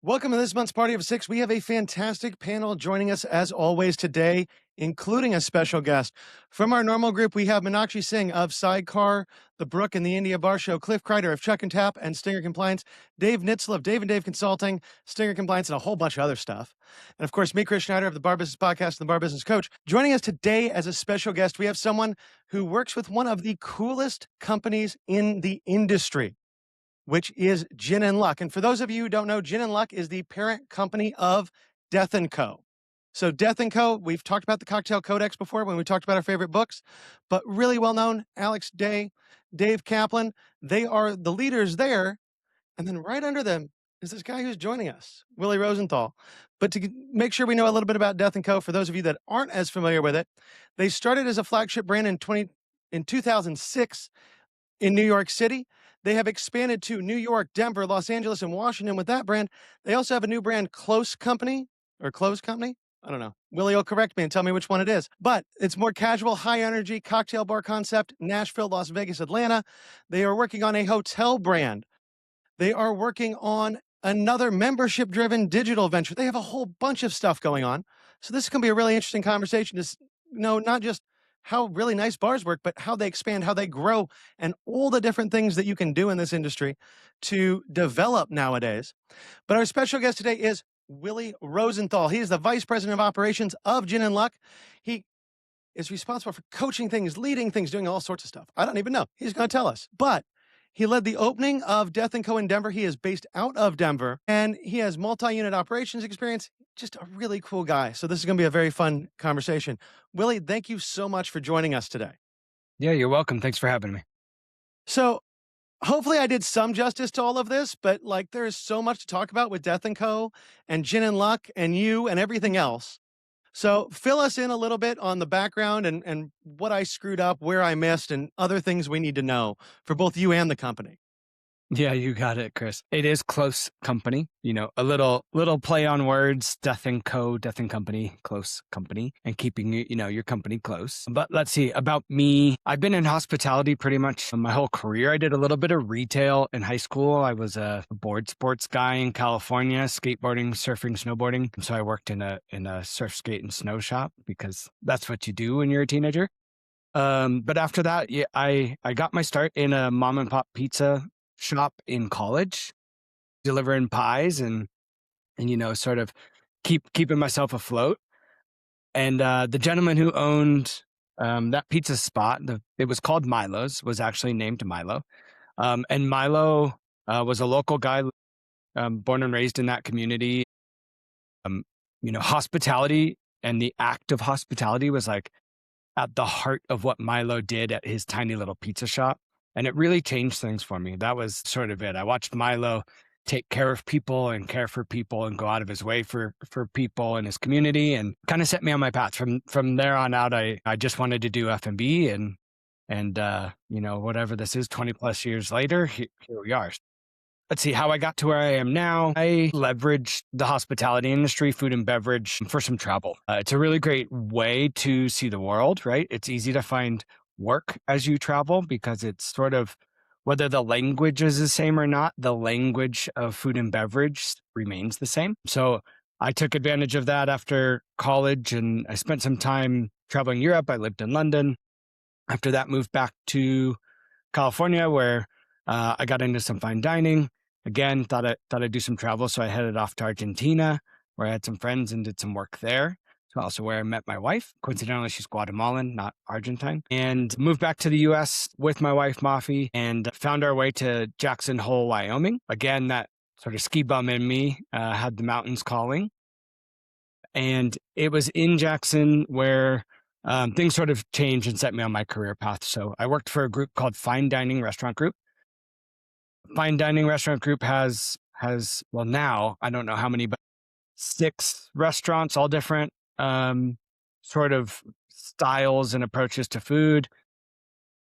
Welcome to this month's Party of Six. We have a fantastic panel joining us as always today, including a special guest. From our normal group, we have Meenakshi Singh of Sidecar, The Brook and the India Bar Show, Cliff Kreider of Chuck and Tap and Stinger Compliance, Dave Nitzel of Dave and Dave Consulting, Stinger Compliance, and a whole bunch of other stuff. And of course, me, Chris Schneider of the Bar Business Podcast and the Bar Business Coach. Joining us today as a special guest, we have someone who works with one of the coolest companies in the industry, which is Gin and Luck. And for those of you who don't know, Gin and Luck is the parent company of Death & Co. So Death & Co., we've talked about the Cocktail Codex before when we talked about our favorite books, but really well known, Alex Day, Dave Kaplan, they are the leaders there. And then right under them is this guy who's joining us, Willie Rosenthal. But to make sure we know a little bit about Death & Co., for those of you that aren't as familiar with it, they started as a flagship brand in 2006 in New York City. They have expanded to New York, Denver, Los Angeles, and Washington with that brand. They also have a new brand, Close Company or Close Company. I don't know. Willie will correct me and tell me which one it is. But it's more casual, high energy cocktail bar concept, Nashville, Las Vegas, Atlanta. They are working on a hotel brand. They are working on another membership-driven digital venture. They have a whole bunch of stuff going on. So this is going to be a really interesting conversation to know not just how really nice bars work, but how they expand, how they grow, and all the different things that you can do in this industry to develop nowadays. But our special guest today is Willie Rosenthal. He is the Vice President of Operations of Gin and Luck. He is responsible for coaching things, leading things, doing all sorts of stuff. I don't even know. He's going to tell us. But he led the opening of Death & Co. in Denver. He is based out of Denver, and he has multi-unit operations experience. Just a really cool guy. So this is going to be a very fun conversation. Willie, thank you so much for joining us today. Yeah, you're welcome. Thanks for having me. So hopefully I did some justice to all of this, but there is so much to talk about with Death & Co. and Gin and Luck and you and everything else. So fill us in a little bit on the background and what I screwed up, where I missed, and other things we need to know for both you and the company. Yeah, you got it, Chris. It is Close Company, a little play on words, Death & Co, Death & Company, Close Company, and keeping, your company close. But let's see, about me, I've been in hospitality pretty much my whole career. I did a little bit of retail in high school. I was a board sports guy in California, skateboarding, surfing, snowboarding. So I worked in a surf, skate, and snow shop because that's what you do when you're a teenager. But after that, yeah, I got my start in a mom and pop pizza shop in college, delivering pies and sort of keeping myself afloat. And the gentleman who owned that pizza spot, it was called Milo's, was actually named Milo. And Milo was a local guy, born and raised in that community. Hospitality and the act of hospitality was at the heart of what Milo did at his tiny little pizza shop. And it really changed things for me. That was sort of it. I watched Milo take care of people and care for people and go out of his way for people in his community, and kind of set me on my path. From there on out, I just wanted to do F&B and whatever this is, 20 plus years later, here we are. Let's see how I got to where I am now. I leveraged the hospitality industry, food and beverage, for some travel. It's a really great way to see the world, right? It's easy to find work as you travel because it's sort of, whether the language is the same or not, the language of food and beverage remains the same. So I took advantage of that after college, and I spent some time traveling Europe. I lived in London. After that, moved back to California, where I got into some fine dining. Again, thought I'd do some travel. So I headed off to Argentina, where I had some friends and did some work there. So also where I met my wife. Coincidentally, she's Guatemalan, not Argentine. And moved back to the US with my wife, Mafi, and found our way to Jackson Hole, Wyoming. Again, that sort of ski bum in me had the mountains calling. And it was in Jackson where things sort of changed and set me on my career path. So I worked for a group called Fine Dining Restaurant Group. Fine Dining Restaurant Group has well, now, I don't know how many, but 6 restaurants, all different sort of styles and approaches to food,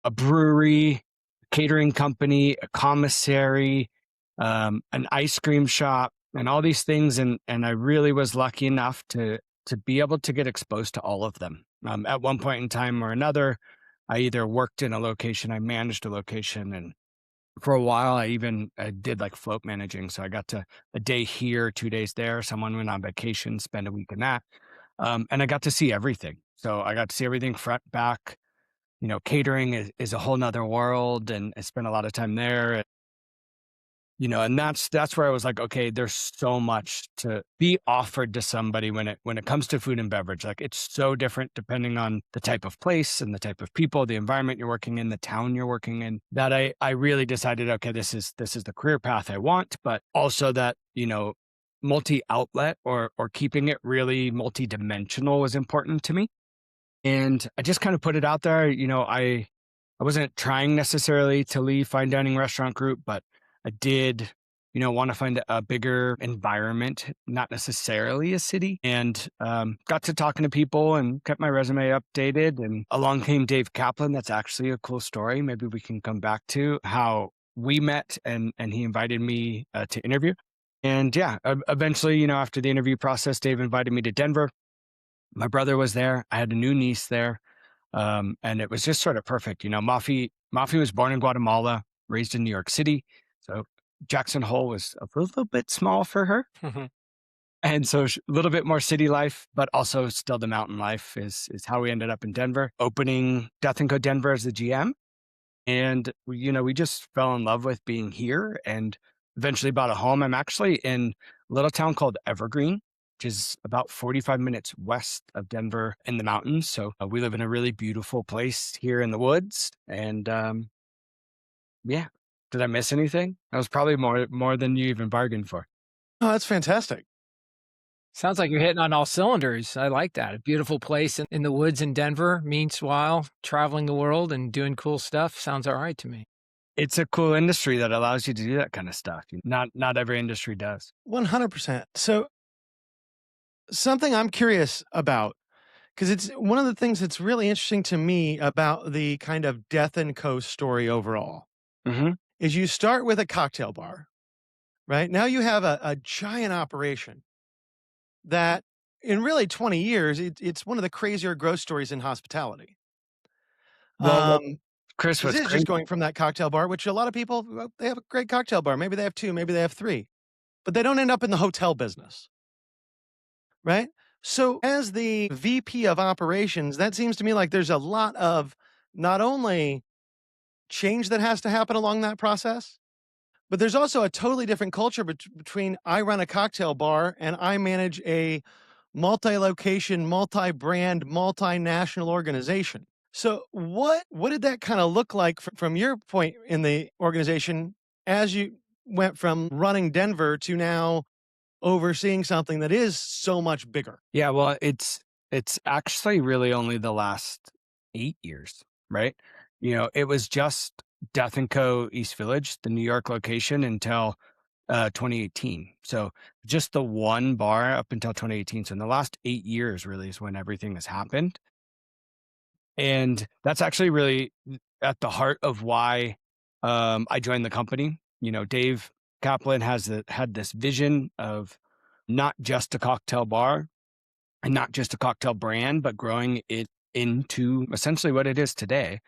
a brewery, catering company, a commissary, an ice cream shop, and all these things. And I really was lucky enough to be able to get exposed to all of them. At one point in time or another, I either worked in a location, I managed a location, and For a while, I did like float managing. So I got to a day here, 2 days there. Someone went on vacation, spend a week in that. And I got to see everything. So I got to see everything front, back. Catering is a whole nother world. And I spent a lot of time there. And that's where I was like, okay, there's so much to be offered to somebody when it comes to food and beverage. Like it's so different depending on the type of place and the type of people, the environment you're working in, the town you're working in, that I really decided, okay, this is the career path I want, but also that, multi-outlet or keeping it really multi-dimensional was important to me. And I just kind of put it out there. I wasn't trying necessarily to leave fine dining restaurant group, but I did, want to find a bigger environment, not necessarily a city. And got to talking to people and kept my resume updated. And along came Dave Kaplan. That's actually a cool story. Maybe we can come back to how we met and he invited me to interview. And yeah, eventually, after the interview process, Dave invited me to Denver. My brother was there. I had a new niece there. And it was just sort of perfect. Mafi was born in Guatemala, raised in New York City. So Jackson Hole was a little bit small for her. And so a little bit more city life, but also still the mountain life is how we ended up in Denver, opening Death and Co Denver as the GM. And, we just fell in love with being here and eventually bought a home. I'm actually in a little town called Evergreen, which is about 45 minutes west of Denver in the mountains. So we live in a really beautiful place here in the woods. And yeah, did I miss anything? That was probably more than you even bargained for. Oh, that's fantastic. Sounds like you're hitting on all cylinders. I like that. A beautiful place in the woods in Denver. Meanwhile, traveling the world and doing cool stuff sounds all right to me. It's a cool industry that allows you to do that kind of stuff. Not every industry does. 100%. So, something I'm curious about, because it's one of the things that's really interesting to me about the kind of Death and Co story overall, Hmm. is you start with a cocktail bar, right? Now you have a giant operation that in really 20 years, it's one of the crazier growth stories in hospitality. Well, Um, Chris, Because what's it is just great? going from that cocktail bar, which a lot of people, well, they have a great cocktail bar. Maybe they have 2, maybe they have 3, but they don't end up in the hotel business, right? So as the VP of operations, that seems to me like there's a lot of not only change that has to happen along that process, but there's also a totally different culture between I run a cocktail bar and I manage a multi-location, multi-brand, multinational organization. So what did that kind of look like from your point in the organization as you went from running Denver to now overseeing something that is so much bigger? Yeah, well, it's actually really only the last 8 years, right? It was just Death and Co. East Village, the New York location, until 2018. So just the one bar up until 2018. So in the last 8 years, really, is when everything has happened. And that's actually really at the heart of why I joined the company. Dave Kaplan had this vision of not just a cocktail bar and not just a cocktail brand, but growing it into essentially what it is today.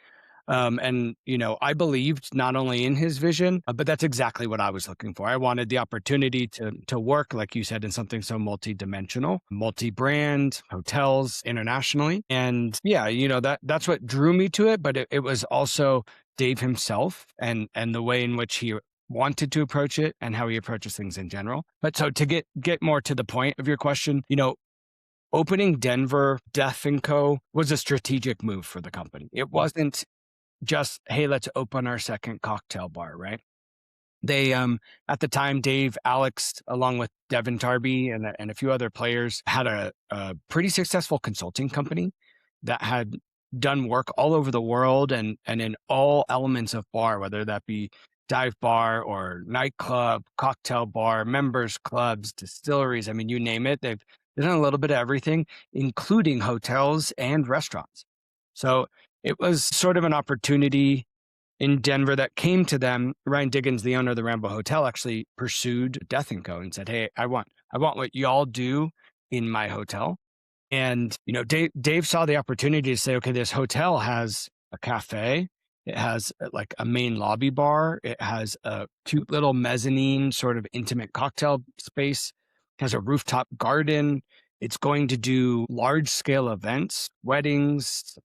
And I believed not only in his vision, but that's exactly what I was looking for. I wanted the opportunity to work, like you said, in something so multi-dimensional, multi-brand, hotels internationally. And yeah, that's what drew me to it. But it was also Dave himself and the way in which he wanted to approach it and how he approaches things in general. But so to get more to the point of your question, opening Denver Death and Co. was a strategic move for the company. It wasn't just, hey, let's open our second cocktail bar, right? They, at the time, Dave, Alex, along with Devin Tarby and a few other players, had a pretty successful consulting company that had done work all over the world and in all elements of bar, whether that be dive bar or nightclub, cocktail bar, members clubs, distilleries. I mean, you name it. They've done a little bit of everything, including hotels and restaurants. So it was sort of an opportunity in Denver that came to them. Ryan Diggins, the owner of the Rambo Hotel, actually pursued Death and Co. and said, "Hey, I want what y'all do in my hotel." And Dave saw the opportunity to say, "Okay, this hotel has a cafe, It has like a main lobby bar. It has a cute little mezzanine sort of intimate cocktail space. It has a rooftop garden. It's going to do large scale events, weddings,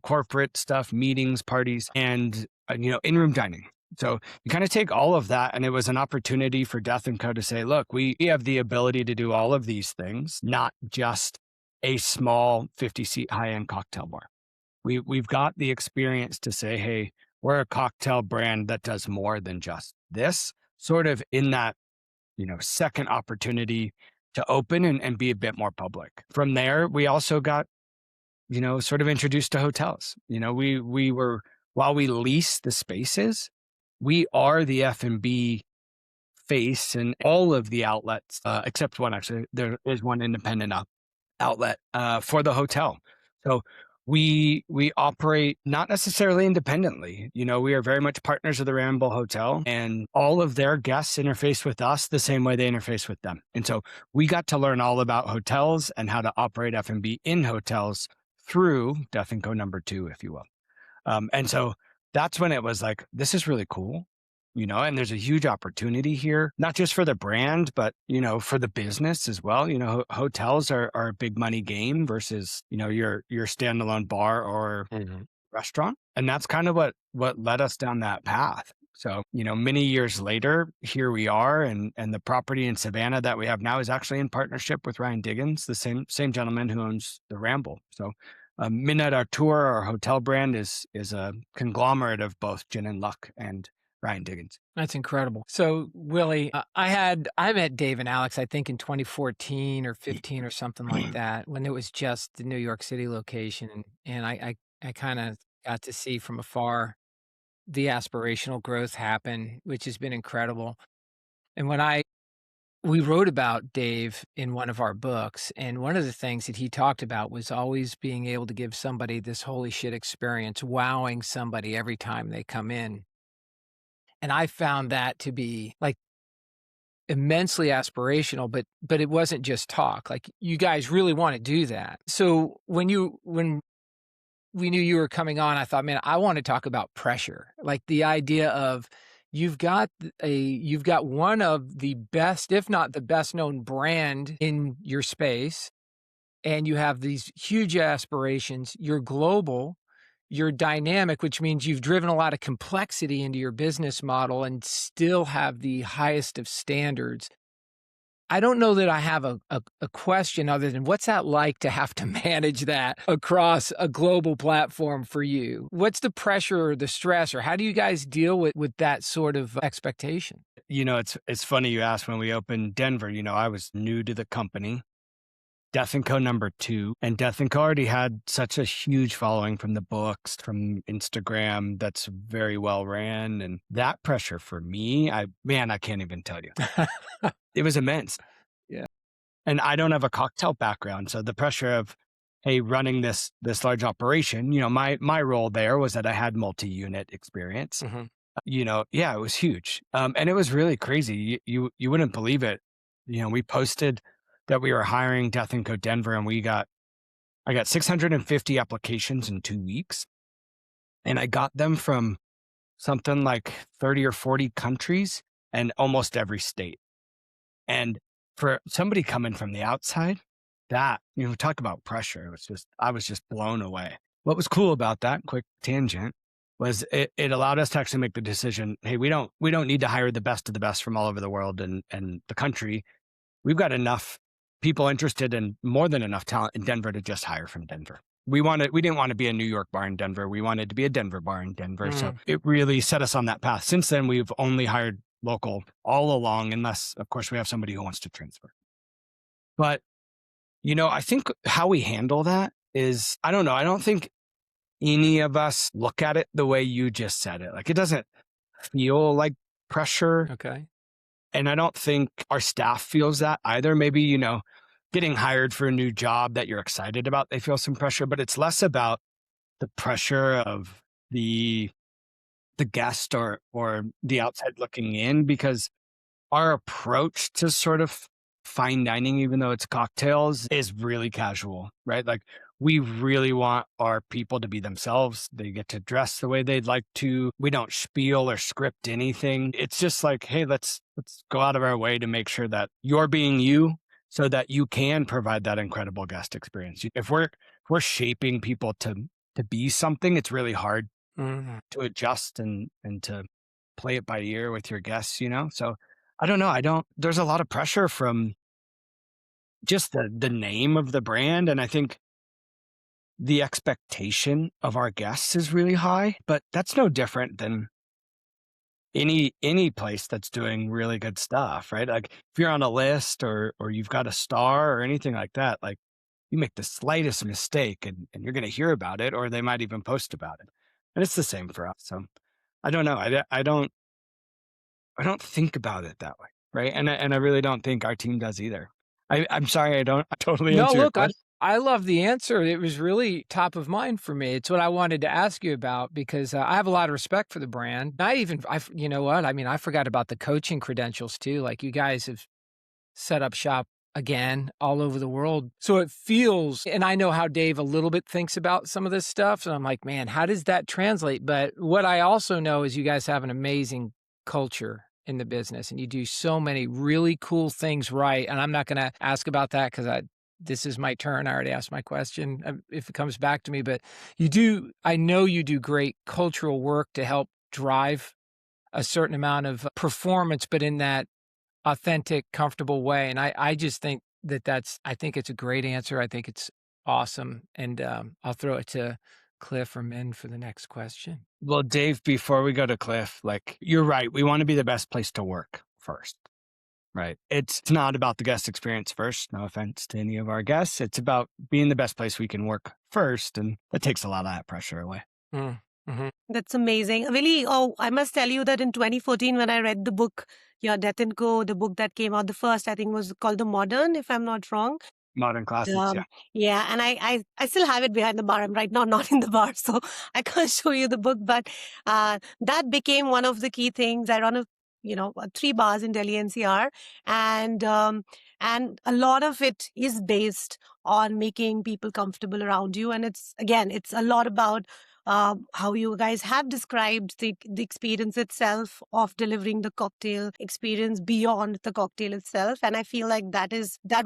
corporate stuff, meetings, parties, and, in-room dining. So you kind of take all of that, and it was an opportunity for Death & Co. to say, look, we have the ability to do all of these things, not just a small 50-seat high-end cocktail bar. We've got the experience to say, hey, we're a cocktail brand that does more than just this, sort of in that, second opportunity to open and be a bit more public. From there, we also got, sort of introduced to hotels. We were, while we lease the spaces, we are the F&B face in all of the outlets, except one, actually. There is one independent outlet for the hotel. So we operate not necessarily independently. We are very much partners of the Ramble Hotel, and all of their guests interface with us the same way they interface with them. And so we got to learn all about hotels and how to operate F&B in hotels through Death & Co. #2, if you will. And so that's when it was like, this is really cool. And there's a huge opportunity here, not just for the brand, but, for the business as well. Hotels are a big money game versus, your standalone bar or restaurant. And that's kind of what led us down that path. So, many years later, here we are, and the property in Savannah that we have now is actually in partnership with Ryan Diggins, the same gentleman who owns the Ramble. So Midnight Artour, our hotel brand, is a conglomerate of both Gin and Luck and Ryan Diggins. That's incredible. So, Willie, I met Dave and Alex, I think in 2014 or 15 or something like that, when it was just the New York City location. And I kind of got to see from afar the aspirational growth happen, which has been incredible. And we wrote about Dave in one of our books, and one of the things that he talked about was always being able to give somebody this holy shit experience, wowing somebody every time they come in. And I found that to be like immensely aspirational, but it wasn't just talk. Like, you guys really want to do that. So when we knew you were coming on, I thought, man, I want to talk about pressure. Like the idea of you've got one of the best, if not the best known brand in your space, and you have these huge aspirations. You're global. You're dynamic, which means you've driven a lot of complexity into your business model and still have the highest of standards. I don't know that I have a question other than what's that like to have to manage that across a global platform for you? What's the pressure or the stress, or how do you guys deal with that sort of expectation? It's funny you asked. When we opened Denver, I was new to the company. Death & Co. #2, and Death & Co. already had such a huge following from the books, from Instagram, that's very well ran. And that pressure for me, I can't even tell you. It was immense. Yeah. And I don't have a cocktail background. So the pressure of, hey, running this large operation, my role there was that I had multi-unit experience. It was huge. And it was really crazy. You wouldn't believe it. We posted that we were hiring Death & Co. Denver, and I got 650 applications in 2 weeks. And I got them from something like 30 or 40 countries and almost every state. And for somebody coming from the outside, that, talk about pressure. I was just blown away. What was cool about that, quick tangent, was it allowed us to actually make the decision, hey, we don't need to hire the best of the best from all over the world and the country. We've got enough people interested in more than enough talent in Denver to just hire from Denver. We didn't want to be a New York bar in Denver. We wanted to be a Denver bar in Denver. So it really set us on that path. Since then, we've only hired local all along, unless, of course, we have somebody who wants to transfer. But, I think how we handle that is, I don't know. I don't think any of us look at it the way you just said it. Like, it doesn't feel like pressure. Okay. And I don't think our staff feels that either. Maybe, getting hired for a new job that you're excited about, they feel some pressure, but it's less about the pressure of the guest or the outside looking in, because our approach to sort of fine dining, even though it's cocktails, is really casual, right? Like, we really want our people to be themselves. They get to dress the way they'd like to. We don't spiel or script anything. It's just like, hey, let's go out of our way to make sure that you're being you so that you can provide that incredible guest experience. If we're shaping people to be something, it's really hard to adjust and to play it by ear with your guests, So I don't know. There's a lot of pressure from just the name of the brand. And I think the expectation of our guests is really high, but that's no different than any place that's doing really good stuff, right? Like if you're on a list or you've got a star or anything like that, like you make the slightest mistake and you're going to hear about it, or they might even post about it. And it's the same for us. So I don't know. I don't think about it that way, right? And I really don't think our team does either. I'm sorry, I don't totally No, answer your look, question. I love the answer. It was really top of mind for me. It's what I wanted to ask you about because I have a lot of respect for the brand. You know what? I mean, I forgot about the coaching credentials too. Like you guys have set up shop again all over the world. So it feels, and I know how Dave a little bit thinks about some of this stuff. So I'm like, man, how does that translate? But what I also know is you guys have an amazing culture in the business and you do so many really cool things right. And I'm not going to ask about that because this is my turn. I already asked my question if it comes back to me, but I know you do great cultural work to help drive a certain amount of performance, but in that authentic, comfortable way. And I just think I think it's a great answer. I think it's awesome. And I'll throw it to Cliff or Min for the next question. Well, Dave, before we go to Cliff, like you're right. We want to be the best place to work first, right? It's not about the guest experience first. No offense to any of our guests. It's about being the best place we can work first. And that takes a lot of that pressure away. Mm-hmm. That's amazing. Really, I must tell you that in 2014, when I read the book, Your Death and Co., the book that came out, the first, I think, was called The Modern, if I'm not wrong. Modern classics, yeah. Yeah, and I still have it behind the bar. I'm right now not in the bar, so I can't show you the book. But that became one of the key things. I run 3 bars in Delhi NCR, and a lot of it is based on making people comfortable around you. And it's a lot about how you guys have described the experience itself of delivering the cocktail experience beyond the cocktail itself. And I feel like that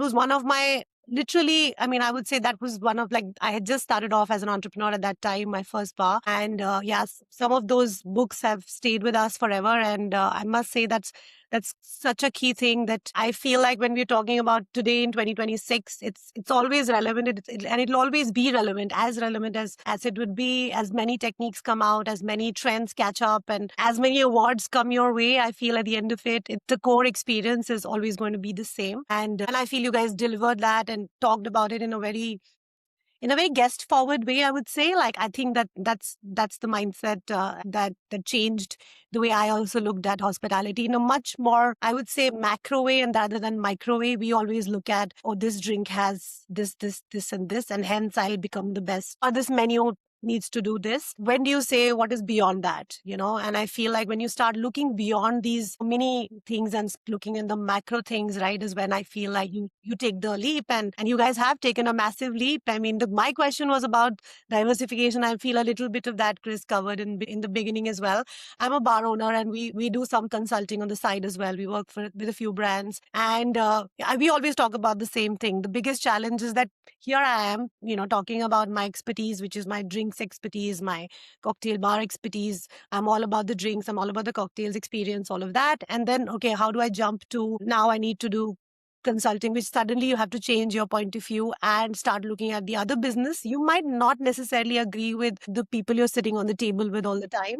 was one of my literally, I mean, I would say that was one of I had just started off as an entrepreneur at that time, my first bar. And yes, some of those books have stayed with us forever. And I must say that's such a key thing that I feel like when we're talking about today in 2026, it's always relevant and it'll always be relevant as it would be, as many techniques come out, as many trends catch up, and as many awards come your way. I feel at the end of it, the core experience is always going to be the same. And I feel you guys delivered that and talked about it in a very guest forward way, I would say. I think that's the mindset that changed the way I also looked at hospitality in a much more, I would say, macro way. And rather than micro way, we always look at, this drink has this, and this, and hence I'll become the best. Or this menu needs to do this. When do you say what is beyond that? And I feel like when you start looking beyond these mini things and looking in the macro things, right, is when I feel like you take the leap, and you guys have taken a massive leap. I mean, my question was about diversification. I feel a little bit of that Chris covered in the beginning as well. I'm a bar owner, and we do some consulting on the side as well. We work with a few brands, and we always talk about the same thing. The biggest challenge is that here I am, talking about my expertise, which is my drinks expertise, my cocktail bar expertise. I'm all about the drinks. I'm all about the cocktails experience, all of that. And then, okay, how do I jump to now I need to do consulting, which suddenly you have to change your point of view and start looking at the other business. You might not necessarily agree with the people you're sitting on the table with all the time.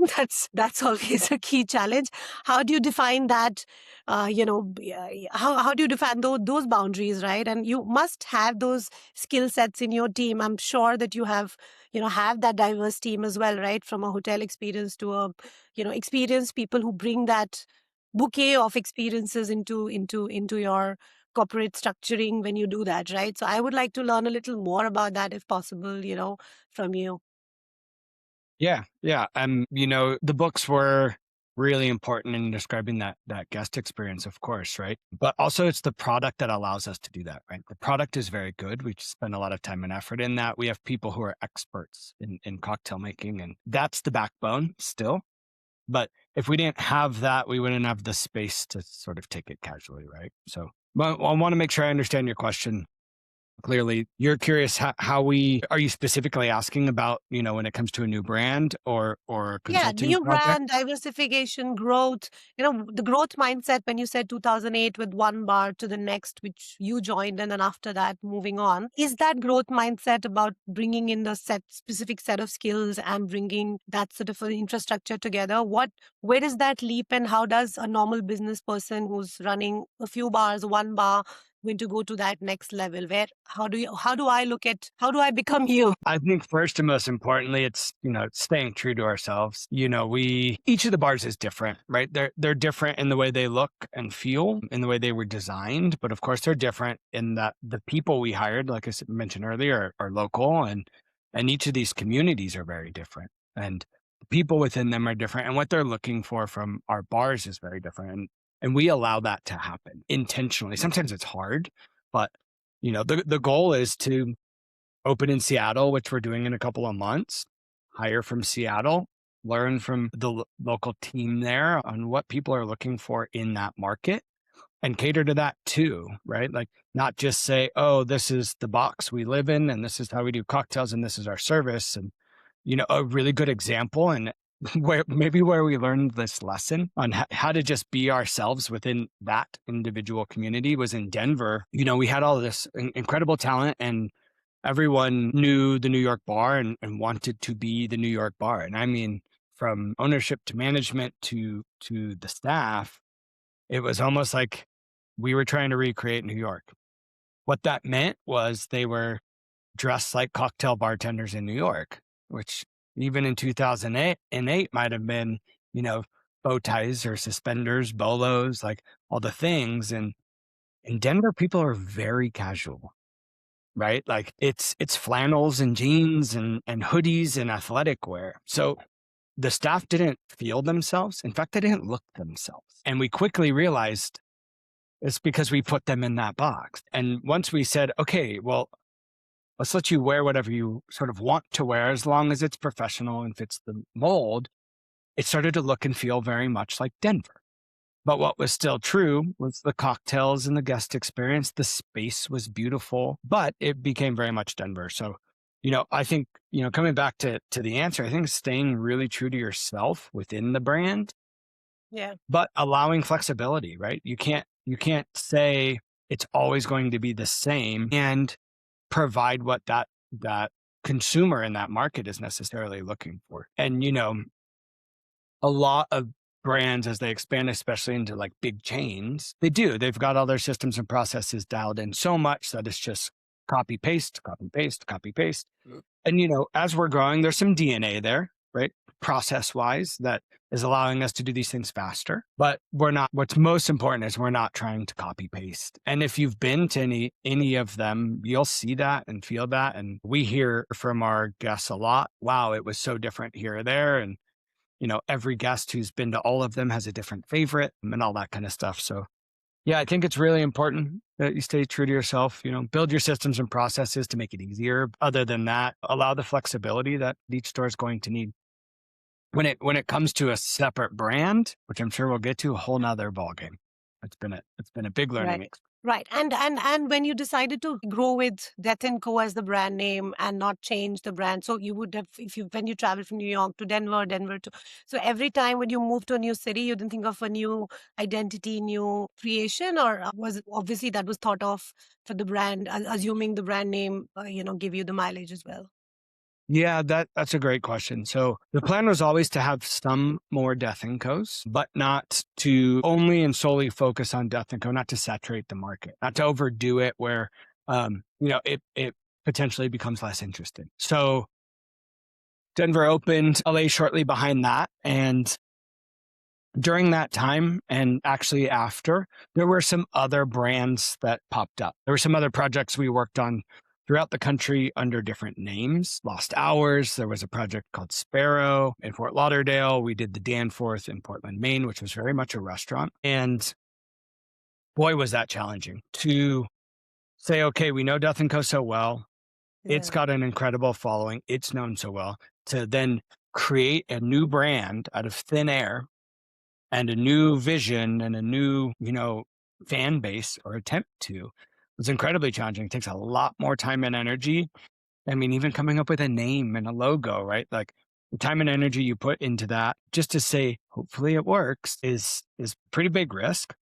That's always a key challenge. How do you define that? How do you define those boundaries, right? And you must have those skill sets in your team. I'm sure that you have that diverse team as well, right? From a hotel experience to a experienced people who bring that bouquet of experiences into your corporate structuring when you do that, right? So I would like to learn a little more about that if possible, from you. Yeah. The books were really important in describing that guest experience, of course, right? But also it's the product that allows us to do that, right? The product is very good. We spend a lot of time and effort in that. We have people who are experts in cocktail making, and that's the backbone still. But if we didn't have that, we wouldn't have the space to sort of take it casually, right? So I want to make sure I understand your question clearly. You're curious how we, are you specifically asking about, when it comes to a new brand or a Yeah, consulting new project? brand, diversification, growth. The growth mindset when you said 2008 with one bar to the next, which you joined, and then after that, moving on. Is that growth mindset about bringing in the specific set of skills and bringing that sort of an infrastructure together? Where does that leap, and how does a normal business person who's running a few bars, one bar, going to go to that next level? How do I become you? I think first and most importantly, it's, staying true to ourselves. Each of the bars is different, right? They're different in the way they look and feel, in the way they were designed. But of course, they're different in that the people we hired, like I mentioned earlier, are local, and each of these communities are very different. And the people within them are different. And what they're looking for from our bars is very different. And we allow that to happen intentionally. Sometimes it's hard, but the goal is to open in Seattle, which we're doing in a couple of months, hire from Seattle, learn from the local team there on what people are looking for in that market, and cater to that too, right? Like not just say, oh, this is the box we live in and this is how we do cocktails and this is our service. And, a really good example and where we learned this lesson on how to just be ourselves within that individual community was in Denver. We had all this incredible talent, and everyone knew the New York bar and wanted to be the New York bar. And I mean, from ownership to management to the staff, it was almost like we were trying to recreate New York. What that meant was they were dressed like cocktail bartenders in New York, which even in 2008 might have been, bow ties or suspenders, bolos, like all the things. And in Denver, people are very casual, right? Like it's flannels and jeans and hoodies and athletic wear. So the staff didn't feel themselves. In fact, they didn't look themselves. And we quickly realized it's because we put them in that box. And once we said, okay, well, let's let you wear whatever you sort of want to wear as long as it's professional and fits the mold, it started to look and feel very much like Denver. But what was still true was the cocktails and the guest experience. The space was beautiful, but it became very much Denver. So, I think, coming back to the answer, I think staying really true to yourself within the brand, Yeah. but allowing flexibility, right? You can't say it's always going to be the same and provide what that consumer in that market is necessarily looking for. And, a lot of brands, as they expand, especially into like big chains, they've got all their systems and processes dialed in so much that it's just copy, paste, copy, paste, copy, paste. And, as we're growing, there's some DNA there, right? Process wise, that is allowing us to do these things faster, but what's most important is we're not trying to copy paste. And if you've been to any of them, you'll see that and feel that. And we hear from our guests a lot, wow, it was so different here or there. And, every guest who's been to all of them has a different favorite and all that kind of stuff. So yeah, I think it's really important that you stay true to yourself, build your systems and processes to make it easier. Other than that, allow the flexibility that each store is going to need. When it comes to a separate brand, which I'm sure we'll get to, a whole nother ballgame. It's been a big learning experience. Right. And when you decided to grow with Death & Co. as the brand name and not change the brand, so you would have, when you traveled from New York to Denver to, so every time when you moved to a new city, you didn't think of a new identity, new creation, or was obviously that was thought of for the brand, assuming the brand name, give you the mileage as well? Yeah, that's a great question. So the plan was always to have some more Death & Co's, but not to only and solely focus on Death & Co., not to saturate the market, not to overdo it where, it potentially becomes less interesting. So Denver opened, LA shortly behind that. And during that time, and actually after, there were some other brands that popped up. There were some other projects we worked on throughout the country under different names. Lost Hours, there was a project called Sparrow in Fort Lauderdale. We did the Danforth in Portland, Maine, which was very much a restaurant. And boy, was that challenging to say, okay, we know Death & Co. so well. It's Yeah. got an incredible following. It's known so well. To then create a new brand out of thin air and a new vision and a new, fan base or attempt to was incredibly challenging. It takes a lot more time and energy. I mean, even coming up with a name and a logo, right? Like the time and energy you put into that just to say, hopefully it works is pretty big risk.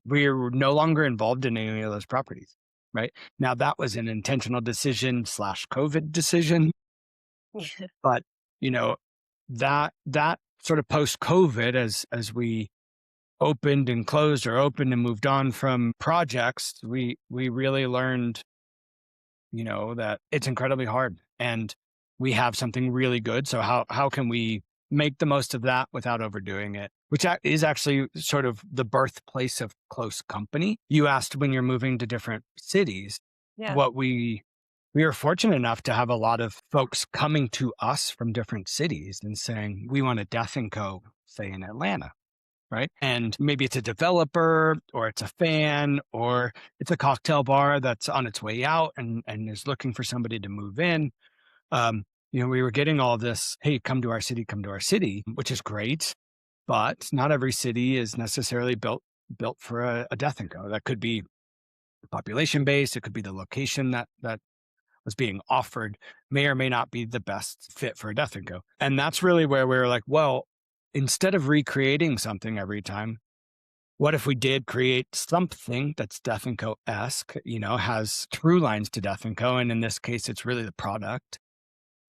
We're no longer involved in any of those properties, right? Now that was an intentional decision / COVID decision, but that sort of post COVID as we opened and closed or opened and moved on from projects, we really learned, that it's incredibly hard and we have something really good. So how can we make the most of that without overdoing it? Which is actually sort of the birthplace of close company. You asked when you're moving to different cities, Yeah. what we are fortunate enough to have a lot of folks coming to us from different cities and saying, we want a Death & Co., say in Atlanta. Right. And maybe it's a developer or it's a fan or it's a cocktail bar that's on its way out and is looking for somebody to move in. We were getting all this, hey, come to our city, which is great. But not every city is necessarily built for a Death & Co. That could be population based. It could be the location that was being offered may or may not be the best fit for a Death & Co. And that's really where we were like, well, instead of recreating something every time, what if we did create something that's Death & Co.-esque, has through lines to Death & Co. And in this case, it's really the product.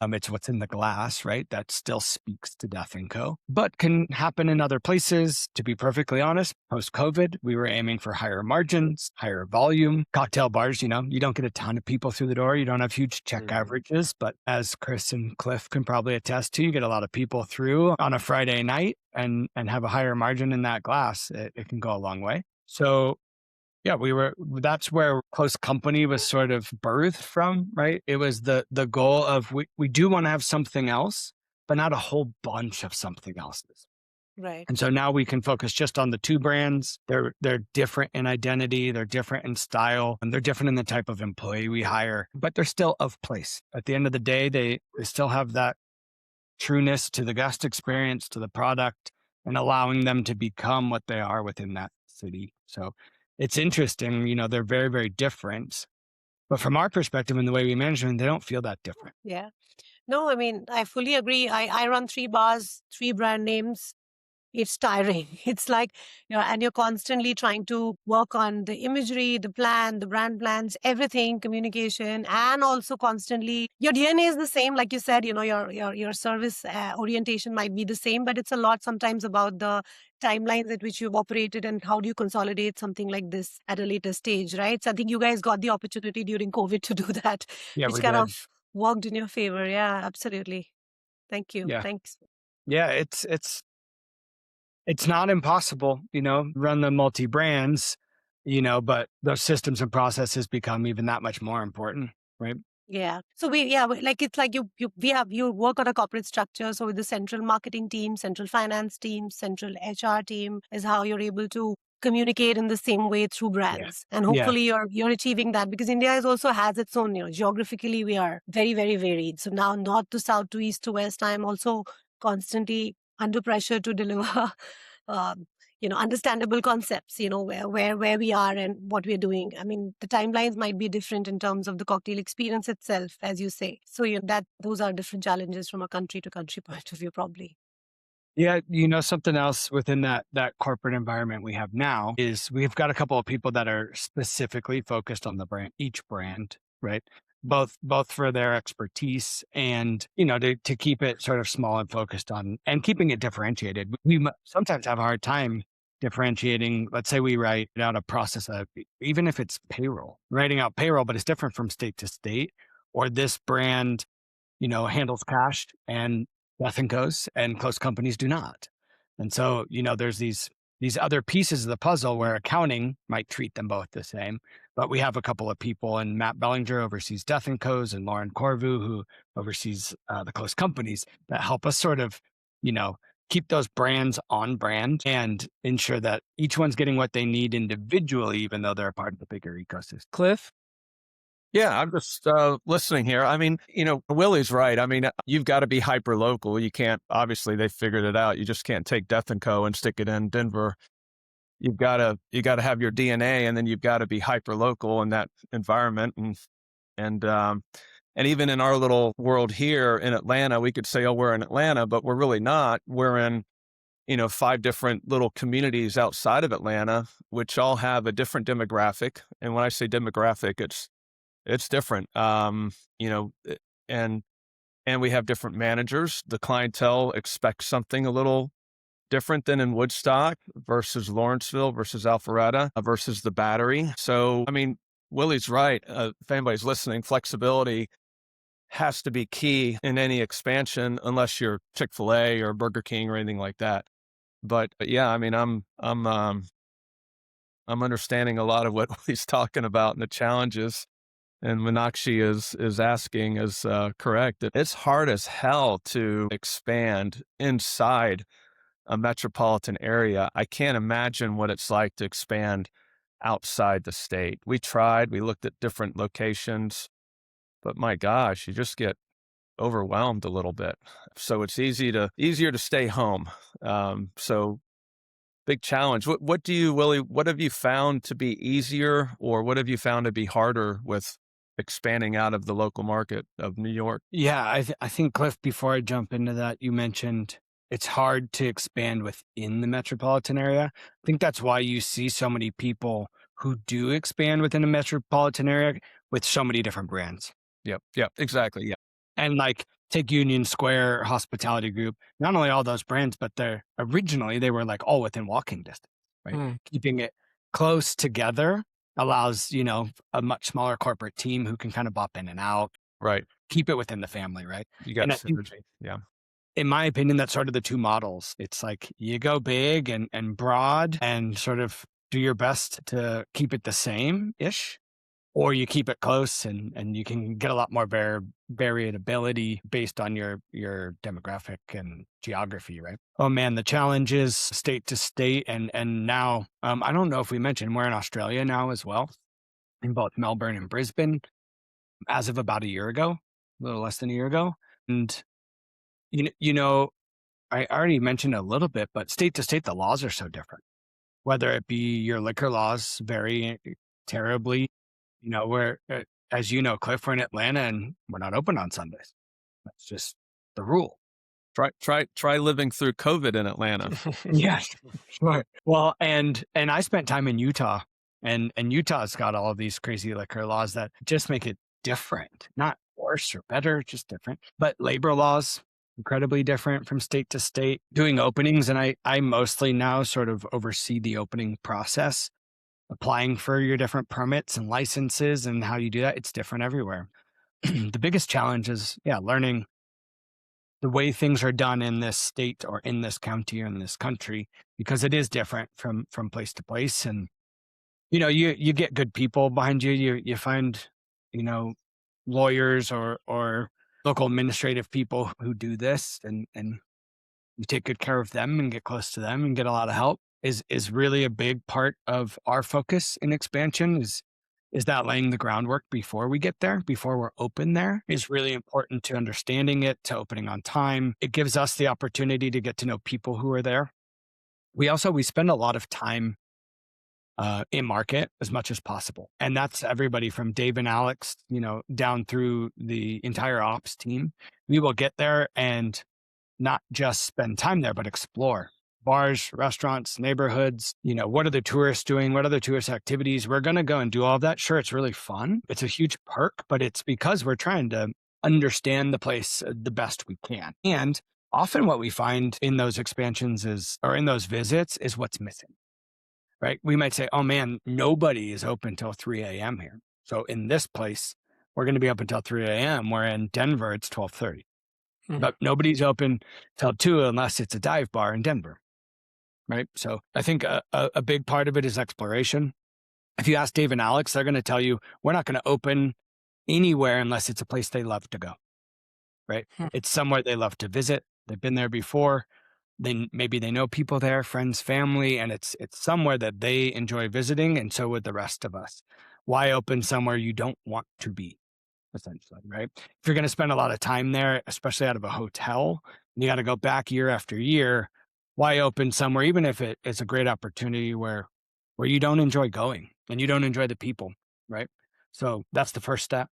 It's what's in the glass, right? That still speaks to Death & Co., but can happen in other places. To be perfectly honest, post-COVID, we were aiming for higher margins, higher volume. Cocktail bars, you don't get a ton of people through the door. You don't have huge check averages, but as Chris and Cliff can probably attest to, you get a lot of people through on a Friday night and have a higher margin in that glass. It can go a long way. So yeah, that's where Close Company was sort of birthed from, right? It was the goal of we do want to have something else, but not a whole bunch of something else's. Right. And so now we can focus just on the two brands. They're different in identity, they're different in style, and they're different in the type of employee we hire, but they're still of place. At the end of the day, they still have that trueness to the guest experience, to the product, and allowing them to become what they are within that city. So it's interesting, they're very, very different. But from our perspective and the way we manage them, they don't feel that different. Yeah. No, I mean, I fully agree. I run 3 bars, 3 brand names. It's tiring. It's like, and you're constantly trying to work on the imagery, the plan, the brand plans, everything, communication, and also constantly your DNA is the same. Like you said, your service orientation might be the same, but it's a lot sometimes about the timelines at which you've operated and how do you consolidate something like this at a later stage, right? So I think you guys got the opportunity during COVID to do that, Yeah, which we kind did. of worked in your favor. Yeah, absolutely. Thank you. Yeah. Thanks. Yeah, it's not impossible, run the multi-brands, but those systems and processes become even that much more important, right? Yeah. So it's like you work on a corporate structure. So with the central marketing team, central finance team, central HR team is how you're able to communicate in the same way through brands. And hopefully you're achieving that because India is also has its own, geographically we are very, very varied. So now north to south to east to west, I'm also constantly under pressure to deliver understandable concepts, where we are and what we're doing. I mean, the timelines might be different in terms of the cocktail experience itself, as you say. So those are different challenges from a country to country point of view, probably. Yeah, something else within that corporate environment we have now is we've got a couple of people that are specifically focused on each brand, right? Both for their expertise and, to keep it sort of small and focused on and keeping it differentiated. We sometimes have a hard time differentiating. Let's say we write out a process of, even if it's writing out payroll, but it's different from state to state, or this brand, handles cash and Death & Co's and Close Companies do not. And so, there's these these other pieces of the puzzle where accounting might treat them both the same. But we have a couple of people, and Matt Bellinger oversees Death and Co's, and Lauren Corvu, who oversees the Close Companies, that help us sort of, keep those brands on brand and ensure that each one's getting what they need individually, even though they're a part of the bigger ecosystem. Cliff? Yeah, I'm just listening here. I mean, Willie's right. I mean, you've got to be hyper local. You can't, obviously they figured it out. You just can't take Death and Co and stick it in Denver. You got to have your DNA, and then you've got to be hyper local in that environment. And even in our little world here in Atlanta, we could say, oh, we're in Atlanta, but we're really not. We're in 5 different little communities outside of Atlanta, which all have a different demographic. And when I say demographic, it's different. And we have different managers. The clientele expects something a little different than in Woodstock versus Lawrenceville versus Alpharetta versus the Battery. So, I mean, Willie's right. If anybody's listening, flexibility has to be key in any expansion, unless you're Chick-fil-A or Burger King or anything like that. But yeah, I mean, I'm understanding a lot of what he's talking about and the challenges. And Meenakshi is asking is correct. It's hard as hell to expand inside a metropolitan area. I can't imagine what it's like to expand outside the state. We tried, we looked at different locations, but my gosh, you just get overwhelmed a little bit. So it's easier to stay home. So big challenge. What do you, Willie, what have you found to be easier, or what have you found to be harder with expanding out of the local market of New York? Yeah, I think, Cliff, before I jump into that, you mentioned it's hard to expand within the metropolitan area. I think that's why you see so many people who do expand within a metropolitan area with so many different brands. Yep, exactly. Yeah. And like, take Union Square Hospitality Group, not only all those brands, but originally they were like all within walking distance, right? Keeping it close together allows, a much smaller corporate team who can kind of bop in and out. Right. Keep it within the family, right? You got synergy. Yeah. In my opinion, that's sort of the two models. It's like you go big and broad and sort of do your best to keep it the same-ish, or you keep it close and you can get a lot more variability based on your demographic and geography, right? Oh man, the challenge is state to state. And now, I don't know if we mentioned, we're in Australia now as well, in both Melbourne and Brisbane, as of about a year ago, a little less than a year ago. And, I already mentioned a little bit, but state to state, the laws are so different. Whether it be your liquor laws vary terribly, where, as you know, Cliff, we're in Atlanta and we're not open on Sundays. That's just the rule. Try living through COVID in Atlanta. Yeah, sure. Well, and I spent time in Utah, and Utah's got all of these crazy liquor laws that just make it different, not worse or better, just different. But labor laws, incredibly different from state to state. Doing openings, and I mostly now sort of oversee the opening process, applying for your different permits and licenses and how you do that. It's different everywhere. The biggest challenge is, learning the way things are done in this state or in this county or in this country, because it is different from place to place. And, you get good people behind you. You find, lawyers or local administrative people who do this, and you take good care of them and get close to them and get a lot of help is really a big part of our focus in expansion is that laying the groundwork before we get there, before we're open there, is really important to understanding it, to opening on time. It gives us the opportunity to get to know people who are there. We spend a lot of time in market as much as possible. And that's everybody from Dave and Alex, down through the entire ops team. We will get there and not just spend time there, but explore bars, restaurants, neighborhoods. What are the tourists doing? What are the tourist activities? We're going to go and do all of that. Sure, it's really fun. It's a huge perk, but it's because we're trying to understand the place the best we can. And often what we find in those expansions or in those visits is what's missing, right? We might say, oh man, nobody is open till 3 a.m. here. So in this place, we're going to be open till 3 a.m. Where in Denver, it's 12:30. But nobody's open till 2 unless it's a dive bar in Denver. right? So I think a big part of it is exploration. If you ask Dave and Alex, they're going to tell you, we're not going to open anywhere unless it's a place they love to go, right? It's somewhere they love to visit. They've been there before. Maybe they know people there, friends, family, and it's somewhere that they enjoy visiting, and so would the rest of us. Why open somewhere you don't want to be, essentially, right? If you're going to spend a lot of time there, especially out of a hotel, and you got to go back year after year, why open somewhere, even if it's a great opportunity where you don't enjoy going and you don't enjoy the people, right? So that's the first step.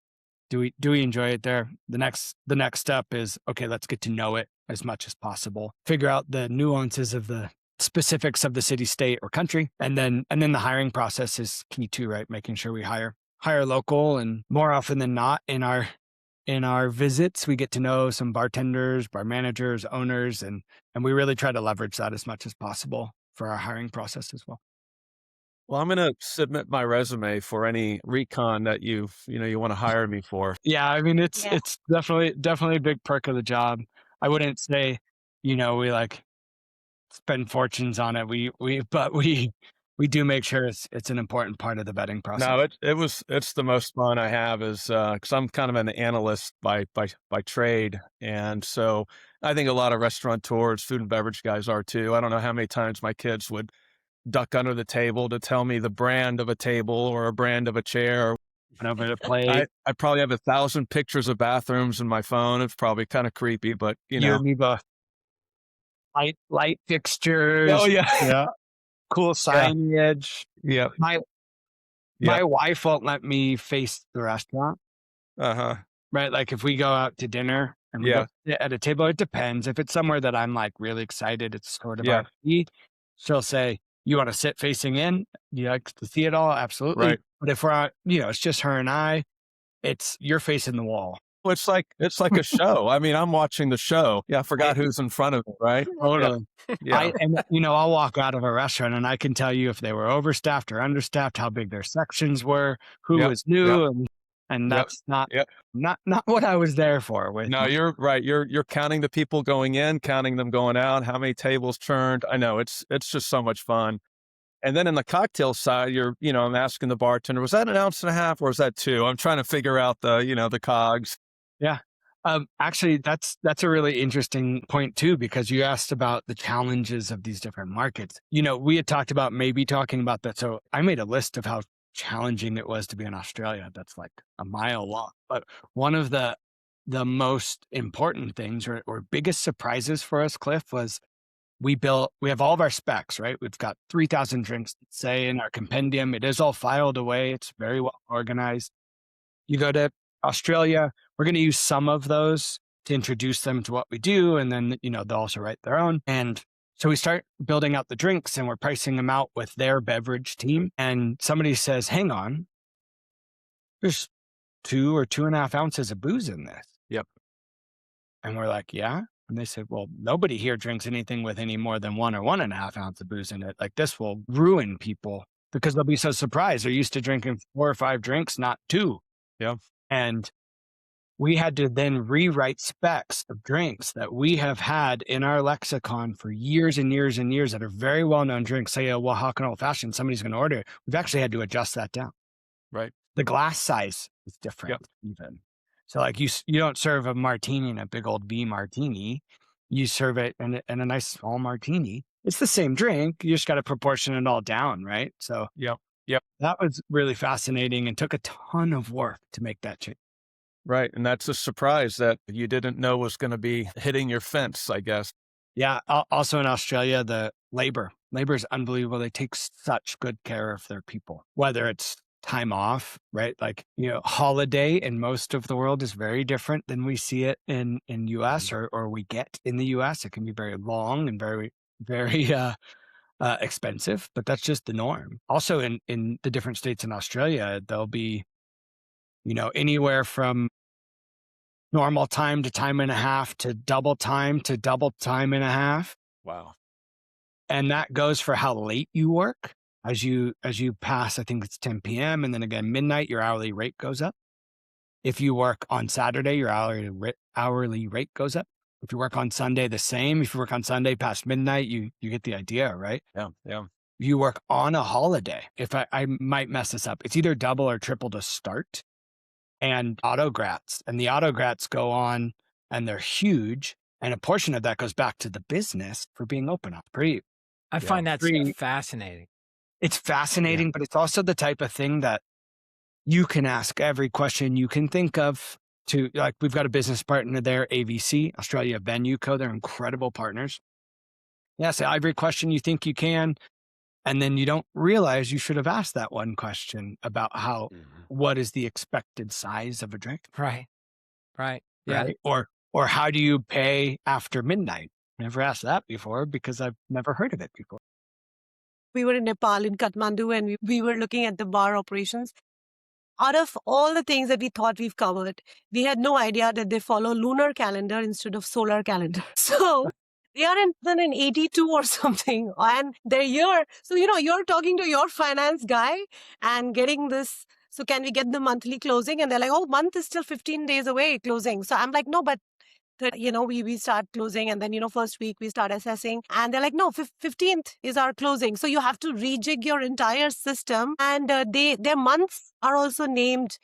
Do we enjoy it there? The next step is, okay, let's get to know it as much as possible. Figure out the nuances of the specifics of the city, state, or country. And then the hiring process is key too, right? Making sure we hire local, and more often than not in our visits, we get to know some bartenders, bar managers, owners, and we really try to leverage that as much as possible for our hiring process as well. Well, I'm going to submit my resume for any recon that you want to hire me for. Yeah, I mean, it's Yeah. definitely a big perk of the job. I wouldn't say, we like spend fortunes on it. But we do make sure it's an important part of the vetting process. No, it's the most fun I have is because I'm kind of an analyst by trade, and so I think a lot of restaurateurs, food and beverage guys are too. I don't know how many times my kids would duck under the table to tell me the brand of a table or a brand of a chair. And over the plate. I probably have 1,000 pictures of bathrooms in my phone. It's probably kind of creepy, but You and me both. Light fixtures. Oh yeah, Yeah. Cool signage. yeah, My wife won't let me face the restaurant, right? Like if we go out to dinner and we go sit at a table, it depends. If it's somewhere that I'm like really excited, it's sort of our key, she'll say, you want to sit facing in? You like to see it all? Absolutely. Right. But if we're, it's just her and I, you're facing the wall. Well, it's like a show. I mean, I'm watching the show. Yeah, I forgot who's in front of me, right? Totally. Yeah. I'll walk out of a restaurant and I can tell you if they were overstaffed or understaffed, how big their sections were, who was new, and that's not what I was there for. No, you're right. You're counting the people going in, counting them going out, how many tables turned. I know it's just so much fun. And then in the cocktail side, I'm asking the bartender, was that 1.5 ounces or was that 2? I'm trying to figure out the cogs. Yeah. Actually, that's a really interesting point too, because you asked about the challenges of these different markets. We had talked about maybe talking about that. So I made a list of how challenging it was to be in Australia. That's like a mile long. But one of the most important things or biggest surprises for us, Cliff, was we have all of our specs, right? We've got 3,000 drinks, say, in our compendium. It is all filed away. It's very well organized. You go to Australia, we're going to use some of those to introduce them to what we do. And then, they'll also write their own. And so we start building out the drinks and we're pricing them out with their beverage team. And somebody says, hang on, there's 2 or 2.5 ounces of booze in this. Yep. And we're like, yeah. And they said, well, nobody here drinks anything with any more than 1 or 1.5 ounce of booze in it. Like this will ruin people because they'll be so surprised. They're used to drinking 4 or 5 drinks, not 2. Yeah. And we had to then rewrite specs of drinks that we have had in our lexicon for years and years and years that are very well-known drinks. Say a Oaxacan old fashioned, somebody's going to order it. We've actually had to adjust that down. Right. The glass size is different even. So like you don't serve a martini in a big old V martini. You serve it in a nice small martini. It's the same drink. You just got to proportion it all down, right? So Yep. That was really fascinating and took a ton of work to make that change. Right. And that's a surprise that you didn't know was going to be hitting your fence, I guess. Yeah. Also in Australia, the labor is unbelievable. They take such good care of their people, whether it's time off, right? Like, holiday in most of the world is very different than we see it in US or we get in the US. It can be very long and very, very, expensive, but that's just the norm. Also in the different states in Australia, there'll be, anywhere from normal time to time and a half to double time and a half. Wow. And that goes for how late you work. As you pass, I think it's 10 p.m. and then again, midnight, your hourly rate goes up. If you work on Saturday, your hourly rate goes up. If you work on Sunday, the same. If you work on Sunday past midnight, you get the idea, right? Yeah. Yeah. You work on a holiday. If I might mess this up, it's either double or triple to start, and autograts. And the autograts go on and they're huge. And a portion of that goes back to the business for being open up. I find that stuff Pretty- fascinating. It's fascinating, but it's also the type of thing that you can ask every question you can think of to, like, we've got a business partner there, AVC, Australia Venue Co. They're incredible partners. Yeah, so every question you think you can, and then you don't realize you should have asked that one question about what is the expected size of a drink? Right. Yeah. Right. Or how do you pay after midnight? Never asked that before because I've never heard of it before. We were in Nepal, in Kathmandu, and we were looking at the bar operations. Out of all the things that we thought we've covered, we had no idea that they follow lunar calendar instead of solar calendar. So they are in 1982 or something, and they're here. So, you're talking to your finance guy and getting this. So can we get the monthly closing? And they're like, oh, month is still 15 days away closing. So I'm like, no, but we start closing, and then, first week we start assessing, and they're like, no, 15th is our closing. So you have to rejig your entire system, and their months are also named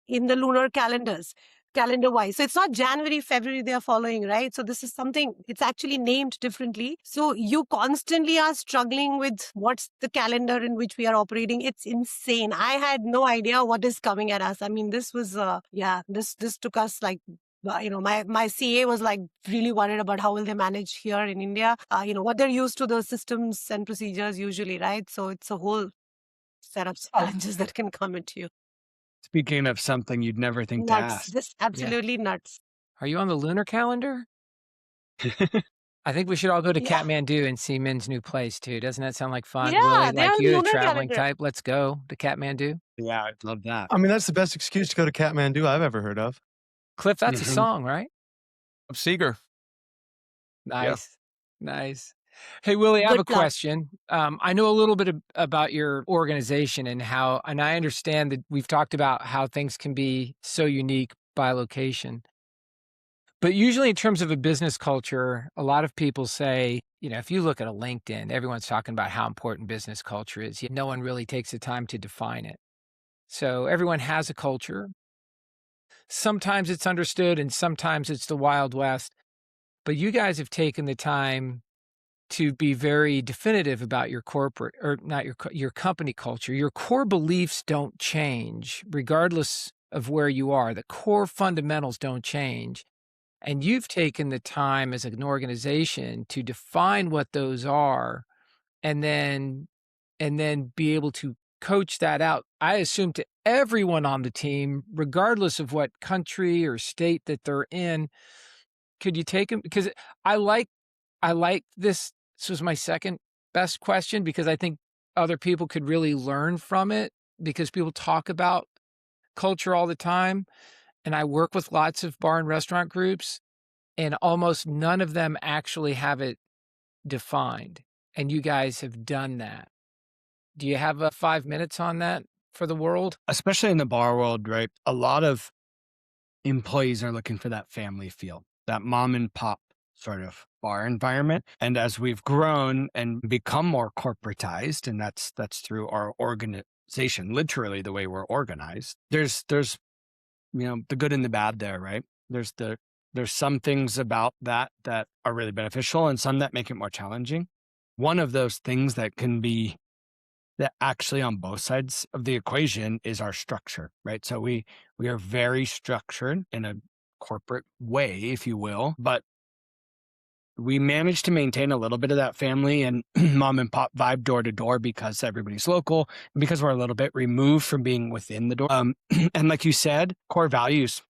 in the lunar calendar wise. So it's not January, February they're following, right? So this is something, it's actually named differently. So you constantly are struggling with what's the calendar in which we are operating. It's insane. I had no idea what is coming at us. I mean, this was, this took us like, my CA was like really worried about how will they manage here in India. What they're used to, the systems and procedures usually, right? So it's a whole set of challenges that can come into you. Speaking of something you'd never think to Nuts. ask. Just absolutely nuts. Are you on the lunar calendar? I think we should all go to Yeah. Kathmandu and see Min's new place too. Doesn't that sound like fun? Yeah, Willie, they're like on you, a lunar traveling calendar. type. Let's go to Kathmandu. Yeah, I'd love that. I mean, that's the best excuse to go to Kathmandu I've ever heard of. Cliff, that's a Mhm. song, right? Of Seeger. Nice. Hey, Willie, I have a Good job. question. I know a little bit about your organization and I understand that we've talked about how things can be so unique by location. But usually in terms of a business culture, a lot of people say, if you look at a LinkedIn, everyone's talking about how important business culture is, yet no one really takes the time to define it. So everyone has a culture. Sometimes it's understood and sometimes it's the Wild West. But you guys have taken the time to be very definitive about your corporate, or not your company culture. Your core beliefs don't change regardless of where you are. The core fundamentals don't change. And you've taken the time as an organization to define what those are and then be able to coach that out, I assume, to everyone on the team, regardless of what country or state that they're in. Could you take them? Because I like this. This was my second best question because I think other people could really learn from it because people talk about culture all the time. And I work with lots of bar and restaurant groups, and almost none of them actually have it defined. And you guys have done that. Do you have 5 minutes on that for the world? Especially in the bar world, right? A lot of employees are looking for that family feel, that mom and pop sort of bar environment. And as we've grown and become more corporatized, and that's through our organization, literally the way we're organized, there's the good and the bad there, right? There's some things about that are really beneficial and some that make it more challenging. One of those things that actually on both sides of the equation is our structure, right? So we are very structured in a corporate way, if you will, but we managed to maintain a little bit of that family and mom and pop vibe door to door because everybody's local, and because we're a little bit removed from being within the door. And like you said, core values,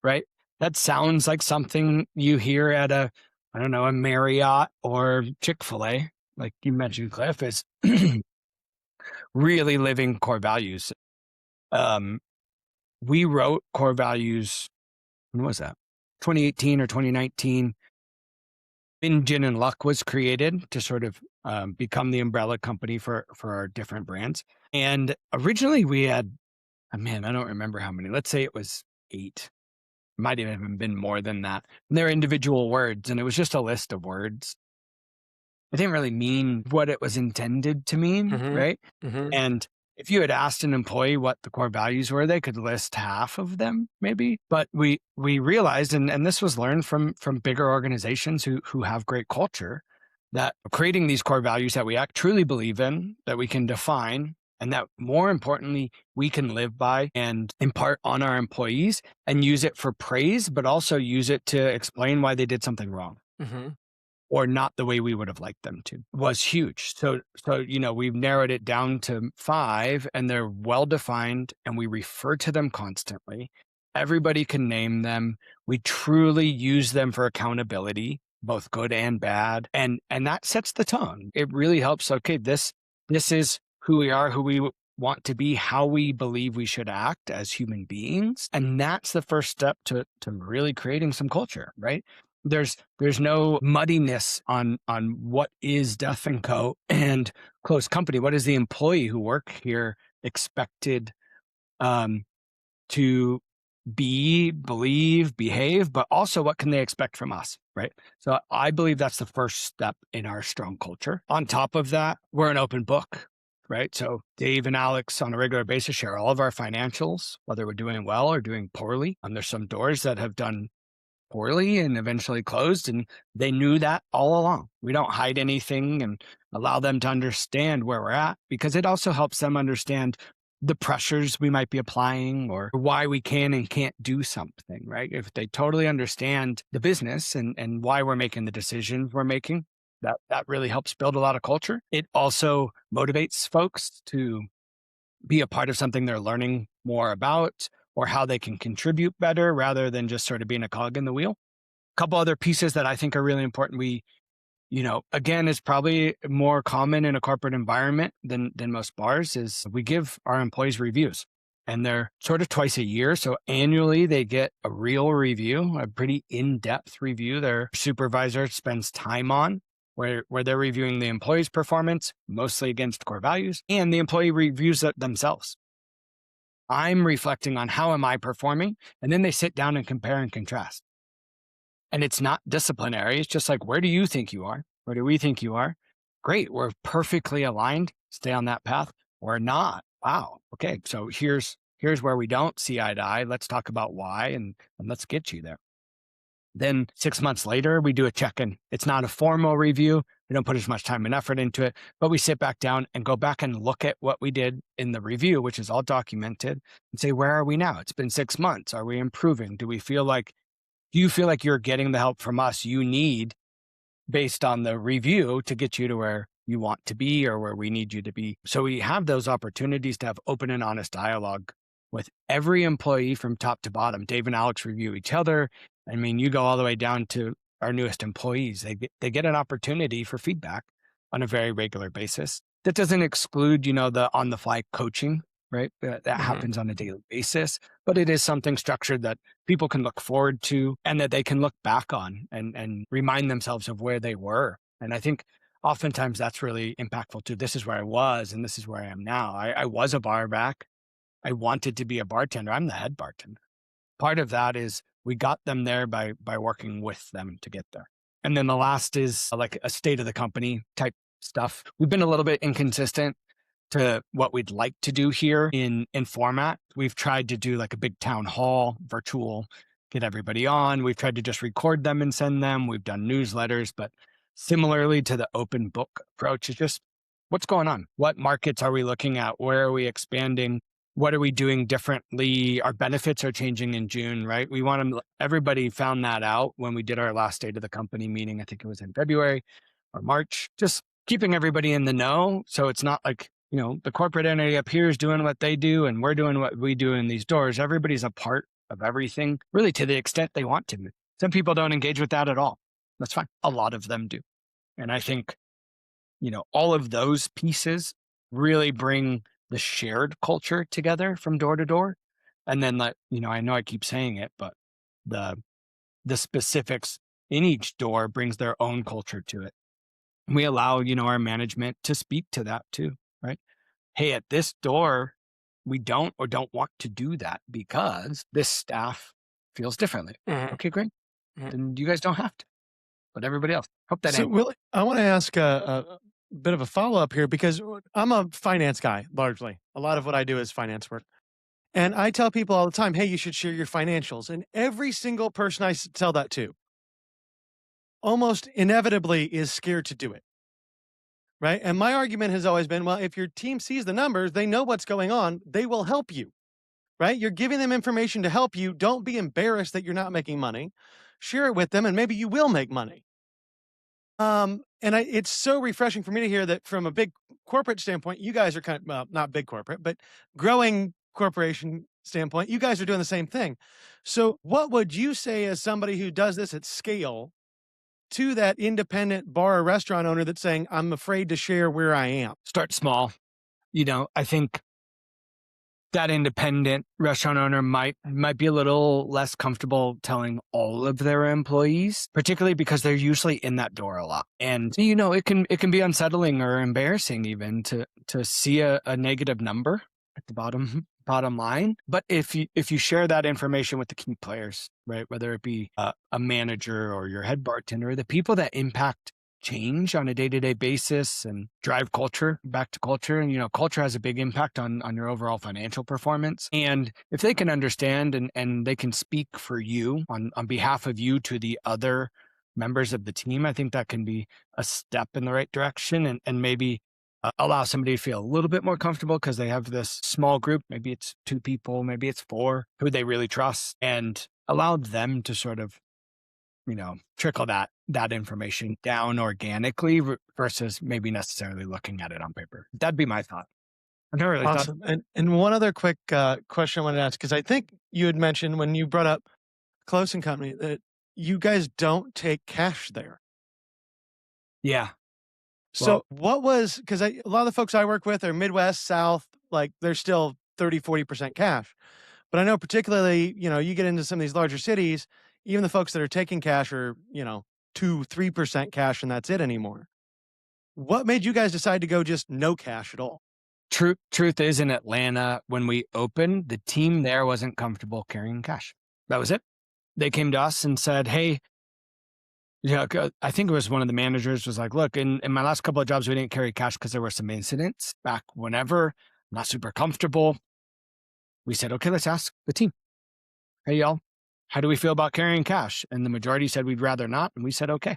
right? That sounds like something you hear at a Marriott or Chick-fil-A, like you mentioned, Cliff, is really living core values. We wrote core values, when was that? 2018 or 2019. Gin and Luck was created to sort of become the umbrella company for our different brands. And originally we had, I don't remember how many, let's say it was 8 might have even been more than that. And they're individual words, and it was just a list of words. It didn't really mean what it was intended to mean, right? And if you had asked an employee what the core values were, they could list half of them, maybe. But we realized, and this was learned from bigger organizations who have great culture, that creating these core values that we truly believe in, that we can define, and that more importantly, we can live by and impart on our employees and use it for praise, but also use it to explain why they did something wrong. Or not the way we would have liked them to, was huge. So, we've narrowed it down to 5, and they're well-defined, and we refer to them constantly. Everybody can name them. We truly use them for accountability, both good and bad. And that sets the tone. It really helps. Okay, this is who we are, who we want to be, how we believe we should act as human beings. And that's the first step to really creating some culture, right? There's no muddiness on what is Death & Co. and close company. What is the employee who work here expected to be, believe, behave, but also what can they expect from us, right? So I believe that's the first step in our strong culture. On top of that, we're an open book, right? So Dave and Alex on a regular basis share all of our financials, whether we're doing well or doing poorly. And there's some doors that have done poorly and eventually closed, and they knew that all along. We don't hide anything and allow them to understand where we're at, because it also helps them understand the pressures we might be applying or why we can and can't do something, right? If they totally understand the business and why we're making the decisions we're making, that really helps build a lot of culture. It also motivates folks to be a part of something they're learning more about, or how they can contribute better rather than just sort of being a cog in the wheel. A couple other pieces that I think are really important. We, again, is probably more common in a corporate environment than most bars, is we give our employees reviews, and they're sort of twice a year. So annually they get a real review, a pretty in-depth review their supervisor spends time on, where they're reviewing the employee's performance, mostly against core values, and the employee reviews it themselves. I'm reflecting on how am I performing, and then they sit down and compare and contrast. And it's not disciplinary. It's just like, where do you think you are? Where do we think you are? Great, we're perfectly aligned. Stay on that path. We're not. Wow. Okay, so here's where we don't see eye to eye. Let's talk about why, and let's get you there. Then 6 months later, we do a check-in. It's not a formal review. We don't put as much time and effort into it, but we sit back down and go back and look at what we did in the review, which is all documented, and say, where are we now? It's been 6 months. Are we improving? Do you feel like you're getting the help from us you need based on the review to get you to where you want to be or where we need you to be? So we have those opportunities to have open and honest dialogue with every employee from top to bottom. Dave and Alex review each other. I mean, you go all the way down to our newest employees. They get an opportunity for feedback on a very regular basis. That doesn't exclude, the on-the-fly coaching, right? That happens on a daily basis, but it is something structured that people can look forward to and that they can look back on and remind themselves of where they were. And I think oftentimes that's really impactful too. This is where I was and this is where I am now. I was a bar back. I wanted to be a bartender. I'm the head bartender. Part of that is we got them there by working with them to get there. And then the last is like a state of the company type stuff. We've been a little bit inconsistent to what we'd like to do here in format. We've tried to do like a big town hall, virtual, get everybody on. We've tried to just record them and send them. We've done newsletters, but similarly to the open book approach, it's just what's going on? What markets are we looking at? Where are we expanding? What are we doing differently? Our benefits are changing in June, right? Everybody found that out when we did our last state of the company meeting. I think it was in February or March, just keeping everybody in the know. So it's not like, the corporate entity up here is doing what they do and we're doing what we do in these doors. Everybody's a part of everything, really to the extent they want to. Some people don't engage with that at all. That's fine. A lot of them do. And I think, all of those pieces really bring the shared culture together from door to door. And then I know I keep saying it, but the specifics in each door brings their own culture to it. And we allow, our management to speak to that too, right? Hey, at this door, we don't want to do that because this staff feels differently. Mhm. Okay, great. Mhm. Then you guys don't have to, but everybody else. Hope that So, answers. Willie, I want to ask a bit of a follow up here because I'm a finance guy largely. A lot of what I do is finance work. And I tell people all the time, hey, you should share your financials. And every single person I tell that to almost inevitably is scared to do it. Right. And my argument has always been, well, if your team sees the numbers, they know what's going on, they will help you. Right. You're giving them information to help you. Don't be embarrassed that you're not making money. Share it with them, and maybe you will make money. It's so refreshing for me to hear that from a big corporate standpoint, you guys are kind of, well, not big corporate, but growing corporation standpoint, you guys are doing the same thing. So what would you say as somebody who does this at scale to that independent bar or restaurant owner that's saying, I'm afraid to share where I am? Start small. I think that independent restaurant owner might be a little less comfortable telling all of their employees, particularly because they're usually in that door a lot. And it can be unsettling or embarrassing even to see a negative number at the bottom line. But if you share that information with the key players, right, whether it be a manager or your head bartender, the people that impact change on a day-to-day basis and drive culture back to culture. And, culture has a big impact on your overall financial performance. And if they can understand and they can speak for you on behalf of you to the other members of the team, I think that can be a step in the right direction and maybe allow somebody to feel a little bit more comfortable because they have this small group. Maybe it's 2 people, maybe it's 4 who they really trust, and allow them to sort of trickle that information down organically versus maybe necessarily looking at it on paper. That'd be my thought. I've never really thought. Awesome. And one other quick question I wanted to ask, because I think you had mentioned when you brought up Close and Company that you guys don't take cash there. Yeah. So what was, because a lot of the folks I work with are Midwest, South, like they're still 30, 40% cash. But I know particularly, you get into some of these larger cities, even the folks that are taking cash are, 2, 3% cash, and that's it anymore. What made you guys decide to go just no cash at all? Truth is, in Atlanta, when we opened, the team there wasn't comfortable carrying cash. That was it. They came to us and said, hey, I think it was one of the managers was like, look, in my last couple of jobs, we didn't carry cash because there were some incidents back whenever. I'm not super comfortable. We said, okay, let's ask the team. Hey, y'all, how do we feel about carrying cash? And the majority said we'd rather not. And we said, okay,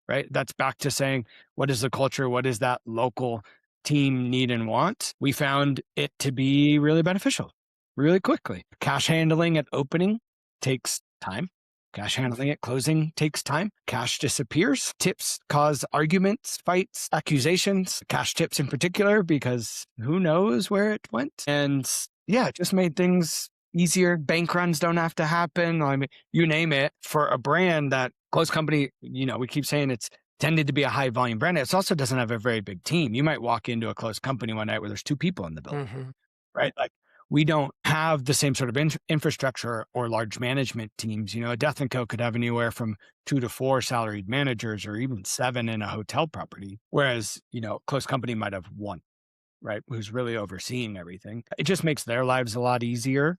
right? That's back to saying, what is the culture? What is that local team need and want? We found it to be really beneficial really quickly. Cash handling at opening takes time. Cash handling at closing takes time. Cash disappears. Tips cause arguments, fights, accusations. Cash tips in particular, because who knows where it went. And yeah, it just made things easier. Bank runs don't have to happen. I mean, you name it. For a brand that Close Company, we keep saying it's tended to be a high volume brand. It also doesn't have a very big team. You might walk into a Close Company one night where there's 2 people in the building, right? Like, we don't have the same sort of infrastructure or large management teams. A Death & Co could have anywhere from 2 to 4 salaried managers or even 7 in a hotel property. Whereas, Close Company might have 1, right? Who's really overseeing everything. It just makes their lives a lot easier.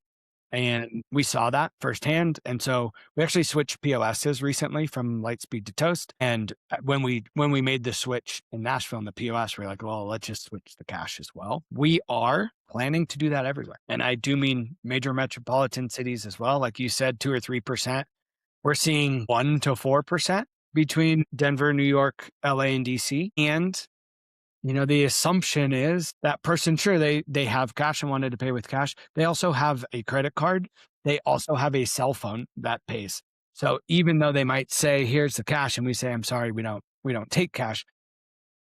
And we saw that firsthand. And so we actually switched POSs recently from Lightspeed to Toast. And when we made the switch in Nashville in the POS, we're like, well, let's just switch the cash as well. We are planning to do that everywhere. And I do mean major metropolitan cities as well. Like you said, 2 or 3%. We're seeing 1 to 4% between Denver, New York, LA, and DC. And the assumption is that person, sure, they have cash and wanted to pay with cash. They also have a credit card. They also have a cell phone that pays. So even though they might say, here's the cash, and we say, I'm sorry, we don't take cash.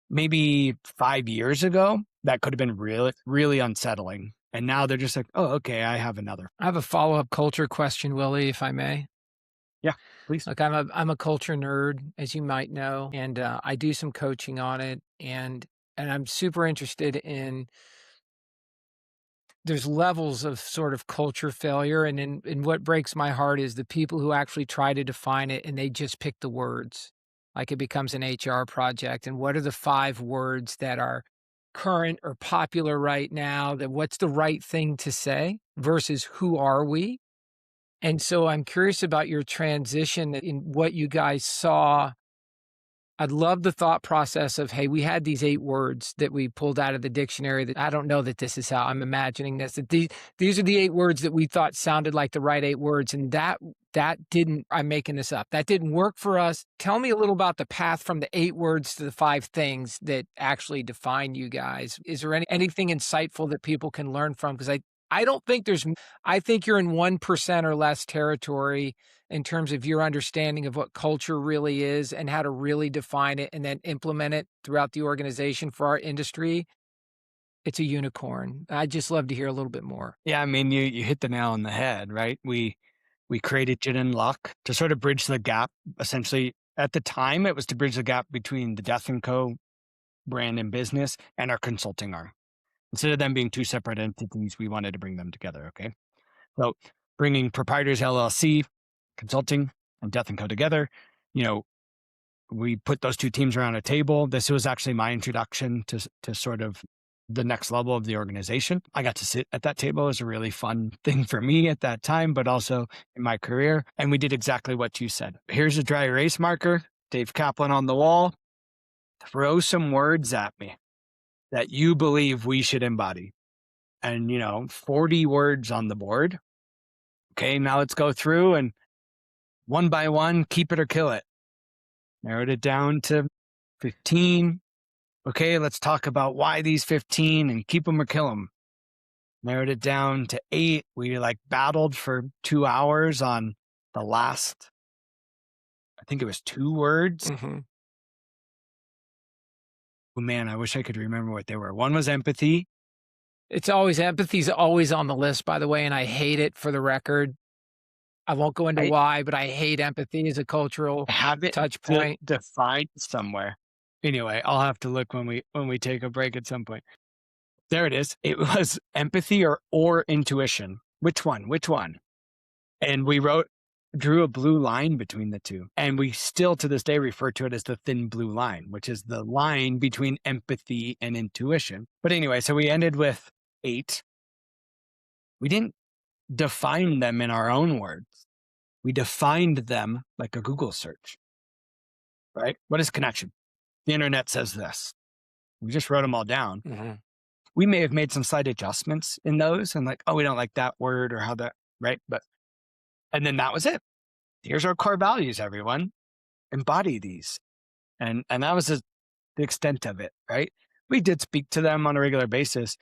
Maybe 5 years ago, that could have been really, really unsettling. And now they're just like, oh, okay, I have another. I have a follow-up culture question, Willie, if I may. Yeah, please. Look, I'm a culture nerd, as you might know, and I do some coaching on it, and I'm super interested in. There's levels of sort of culture failure, and in what breaks my heart is the people who actually try to define it and they just pick the words, like it becomes an HR project. And what are the 5 words that are current or popular right now? That what's the right thing to say versus who are we? And so I'm curious about your transition in what you guys saw. I'd love the thought process of, hey, we had these 8 words that we pulled out of the dictionary that I don't know that this is how I'm imagining this, that these are the 8 words that we thought sounded like the right 8 words. And that didn't, I'm making this up, that didn't work for us. Tell me a little about the path from the 8 words to the 5 things that actually define you guys. Is there anything insightful that people can learn from? Because I don't think I think you're in 1% or less territory in terms of your understanding of what culture really is and how to really define it and then implement it throughout the organization for our industry. It's a unicorn. I'd just love to hear a little bit more. Yeah, I mean, you hit the nail on the head, right? We created Gin and Luck to sort of bridge the gap. Essentially, at the time, it was to bridge the gap between the Death & Co. brand and business and our consulting arm. Instead of them being 2 separate entities, we wanted to bring them together, okay? So bringing Proprietors LLC, consulting, and Death & Co. together, we put those 2 teams around a table. This was actually my introduction to sort of the next level of the organization. I got to sit at that table. It was a really fun thing for me at that time, but also in my career. And we did exactly what you said. Here's a dry erase marker, Dave Kaplan on the wall. Throw some words at me that you believe we should embody. And, 40 words on the board. Okay, now let's go through and one by one, keep it or kill it. Narrowed it down to 15. Okay, let's talk about why these 15 and keep them or kill them. Narrowed it down to 8. We battled for 2 hours on the last, I think it was 2 words. Mm-hmm. Oh man, I wish I could remember what they were. One was empathy. Empathy's always on the list, by the way, and I hate it, for the record. I won't go into why, but I hate empathy as a cultural touch point. Defined somewhere. Anyway, I'll have to look when we take a break at some point. There it is. It was empathy or intuition. Which one? And we drew a blue line between the 2. And we still to this day refer to it as the thin blue line, which is the line between empathy and intuition. But anyway, so we ended with 8. We didn't define them in our own words. We defined them like a Google search, right? What is connection? The internet says this. We just wrote them all down. Mm-hmm. We may have made some slight adjustments in those and we don't like that word or how that, right? And then that was it. Here's our core values, everyone. Embody these. And that was the extent of it, right? We did speak to them on a regular basis,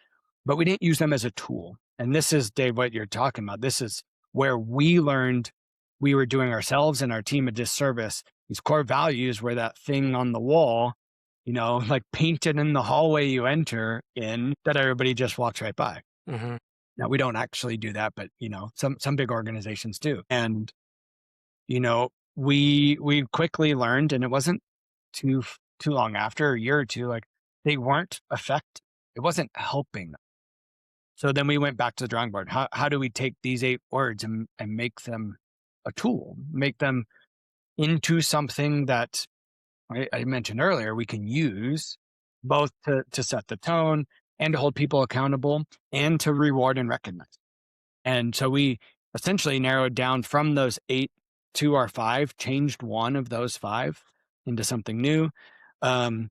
but we didn't use them as a tool. And this is, Dave, what you're talking about. This is where we learned we were doing ourselves and our team a disservice. These core values were that thing on the wall, painted in the hallway you enter in that everybody just walks right by. Mm-hmm. Now, we don't actually do that, but, some big organizations do. And, we quickly learned, and it wasn't too long after, a year or two, they weren't effective. It wasn't helping them. So then we went back to the drawing board. How do we take these 8 words and make them a tool, make them into something that I mentioned earlier we can use both to set the tone and to hold people accountable and to reward and recognize. And so we essentially narrowed down from those 8 to our 5, changed one of those 5 into something new, and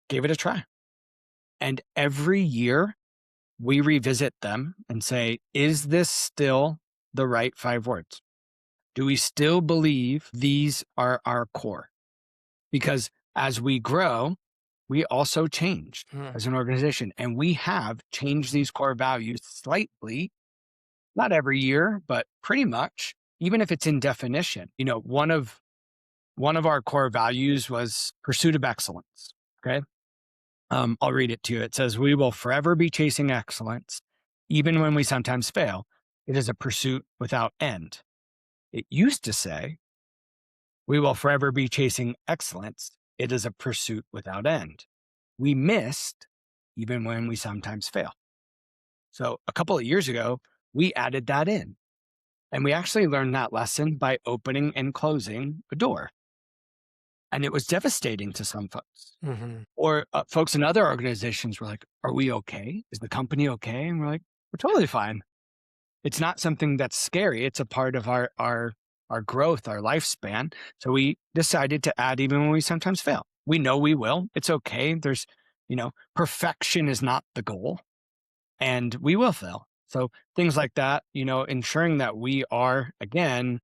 gave it a try. And every year we revisit them and say, is this still the right 5 words? Do we still believe these are our core? Because as we grow, we also changed as an organization, and we have changed these core values slightly, not every year, but pretty much, even if it's in definition. One of our core values was pursuit of excellence. Okay. I'll read it to you. It says, we will forever be chasing excellence, even when we sometimes fail. It is a pursuit without end. It used to say, we will forever be chasing excellence. It is a pursuit without end. We missed even when we sometimes fail. So a couple of years ago, we added that in. And we actually learned that lesson by opening and closing a door. And it was devastating to some folks. Mm-hmm. Or folks in other organizations were like, are we okay? Is the company okay? And we're like, we're totally fine. It's not something that's scary. It's a part of our growth, our lifespan. So we decided to add even when we sometimes fail. We know we will. It's okay. There's, perfection is not the goal, and we will fail. So things like that, ensuring that we are, again,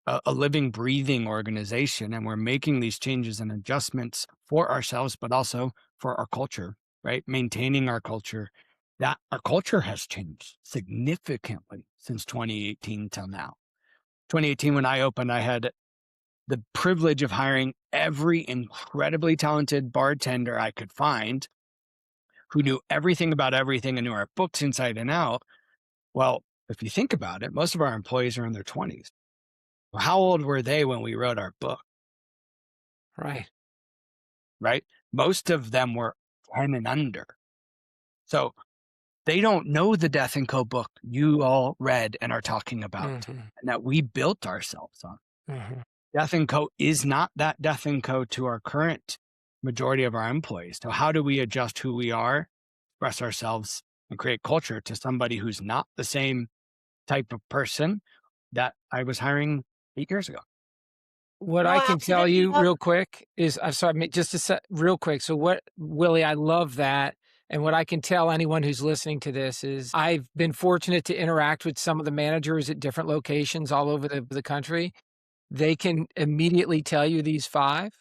a living, breathing organization, and we're making these changes and adjustments for ourselves, but also for our culture, right? Maintaining our culture. That our culture has changed significantly since 2018 till now. 2018, when I opened, I had the privilege of hiring every incredibly talented bartender I could find who knew everything about everything and knew our books inside and out. Well, if you think about it, most of our employees are in their 20s. Well, how old were they when we wrote our book? Right. Right? Most of them were 10 and under. So they don't know the Death & Co. book you all read and are talking about, and that we built ourselves on. Death & Co. is not that Death & Co. to our current majority of our employees. So how do we adjust who we are, express ourselves, and create culture to somebody who's not the same type of person that I was hiring 8 years ago? What No, I I can tell absolutely you love. real quick is, I'm sorry, just a real quick. So what, Willie, I love that. And what I can tell anyone who's listening to this is I've been fortunate to interact with some of the managers at different locations all over the country. They can immediately tell you these 5,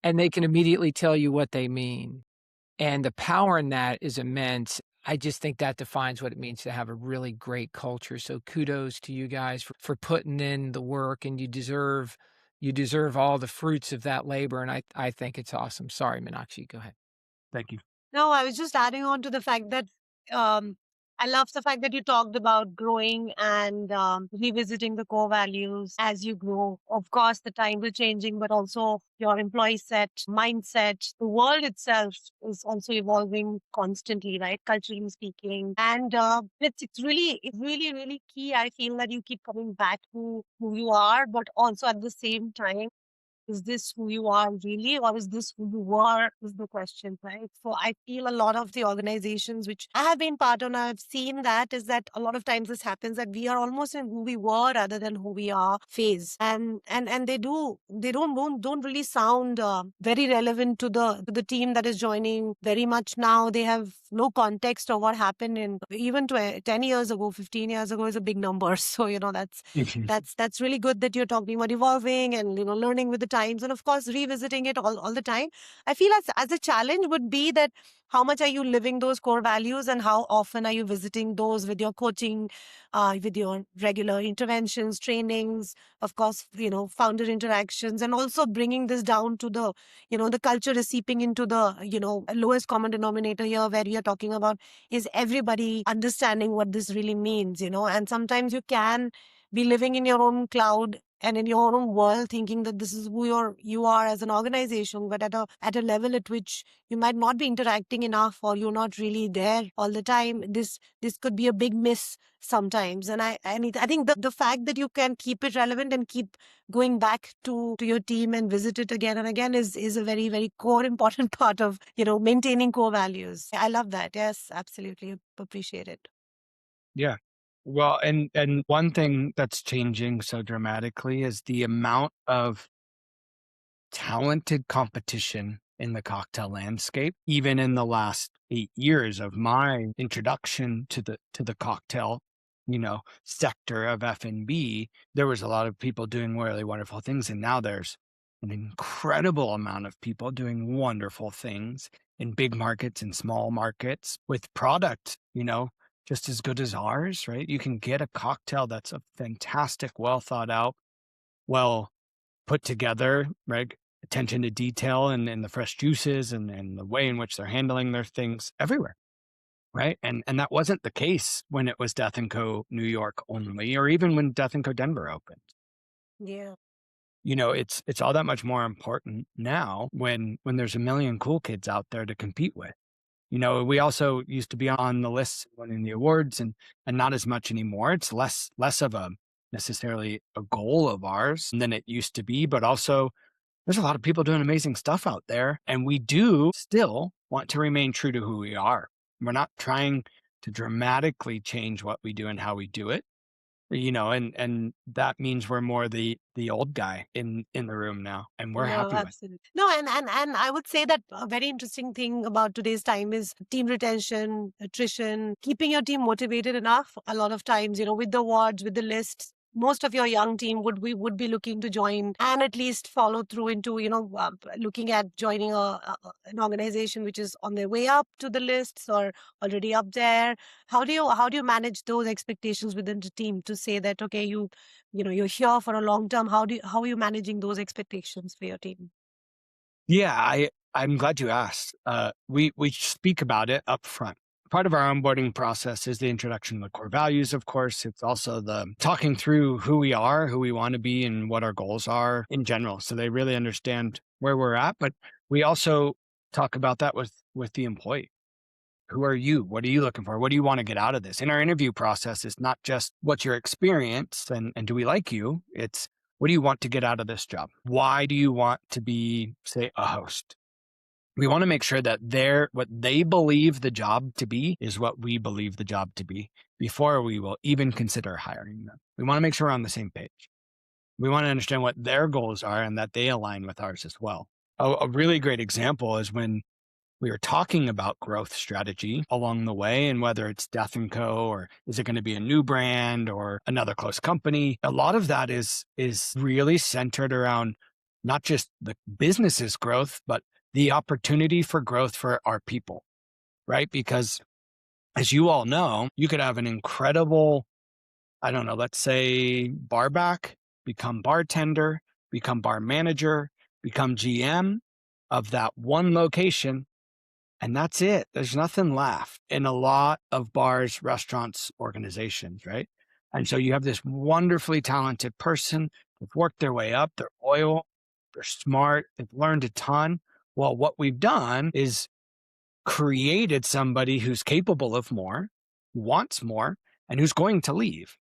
and they can immediately tell you what they mean. And the power in that is immense. I just think that defines what it means to have a really great culture. So kudos to you guys for putting in the work, and you deserve all the fruits of that labor. And I think it's awesome. Sorry, Meenakshi, go ahead. Thank you. No, I was just adding on to the fact that um, I love the fact that you talked about growing and revisiting the core values as you grow. Of course, the times are changing, but also your employee set, mindset, the world itself is also evolving constantly, right? Culturally speaking. And it's really key. I feel that you keep coming back to who you are, but also at the same time, is this who you are really, or is this who you were, is the question, right? So I feel a lot of the organizations which I have been part of, and I've seen that, is that a lot of times this happens that we are almost in who we were rather than who we are phase, and they don't really sound very relevant to the team that is joining very much now. They have no context of what happened in even 10 years ago, 15 years ago is a big number. So that's really good that you're talking about evolving and learning with the times, and of course revisiting it all the time. I feel as a challenge would be that how much are you living those core values, and how often are you visiting those with your coaching, with your regular interventions, trainings, of course, founder interactions, and also bringing this down to the culture is seeping into the lowest common denominator here, where we are talking about is everybody understanding what this really means, and sometimes you can be living in your own cloud and in your own world, thinking that this is who you are as an organization, but at a level at which you might not be interacting enough, or you're not really there all the time. This could be a big miss sometimes, and I think the fact that you can keep it relevant and keep going back to your team and visit it again and again is a very, very core important part of maintaining core values. I love that. Yes, absolutely appreciate it. Yeah. Well, and one thing that's changing so dramatically is the amount of talented competition in the cocktail landscape. Even in the last 8 years of my introduction to the cocktail, sector of F&B, there was a lot of people doing really wonderful things, and now there's an incredible amount of people doing wonderful things in big markets and small markets with product, just as good as ours, right? You can get a cocktail that's a fantastic, well thought out, well put together, right? Attention to detail and the fresh juices and the way in which they're handling their things everywhere, right? And that wasn't the case when it was Death & Co. New York only, or even when Death & Co. Denver opened. Yeah. It's all that much more important now when there's a million cool kids out there to compete with. We also used to be on the list winning the awards, and not as much anymore. It's less of a necessarily a goal of ours than it used to be, but also there's a lot of people doing amazing stuff out there, and we do still want to remain true to who we are. We're not trying to dramatically change what we do and how we do it. And that means we're more the old guy in the room now, and we're No, happy with it. absolutely. No, and I would say that a very interesting thing about today's time is team retention, attrition, keeping your team motivated enough. A lot of times, with the awards, with the lists, most of your young team would be looking to join and at least follow through into looking at joining an organization which is on their way up to the lists or already up there. How do you manage those expectations within the team to say that, okay, you're here for a long term? How are you managing those expectations for your team? Yeah, I'm glad you asked. We speak about it up front. Part of our onboarding process is the introduction of the core values, of course. It's also the talking through who we are, who we want to be, and what our goals are in general. So they really understand where we're at. But we also talk about that with the employee. Who are you? What are you looking for? What do you want to get out of this? In our interview process, it's not just what's your experience and do we like you? It's what do you want to get out of this job? Why do you want to be, say, a host? We want to make sure that what they believe the job to be is what we believe the job to be before we will even consider hiring them. We want to make sure we're on the same page. We want to understand what their goals are and that they align with ours as well. A really great example is when we were talking about growth strategy along the way, and whether it's Death & Co. or is it going to be a new brand or another close company, a lot of that is really centered around not just the business's growth, but the opportunity for growth for our people, right? Because as you all know, you could have an incredible, I don't know, let's say bar back, become bartender, become bar manager, become GM of that one location. And that's it. There's nothing left in a lot of bars, restaurants, organizations, right? And so you have this wonderfully talented person. They've worked their way up. They're loyal. They're smart. They've learned a ton. Well, what we've done is created somebody who's capable of more, wants more, and who's going to leave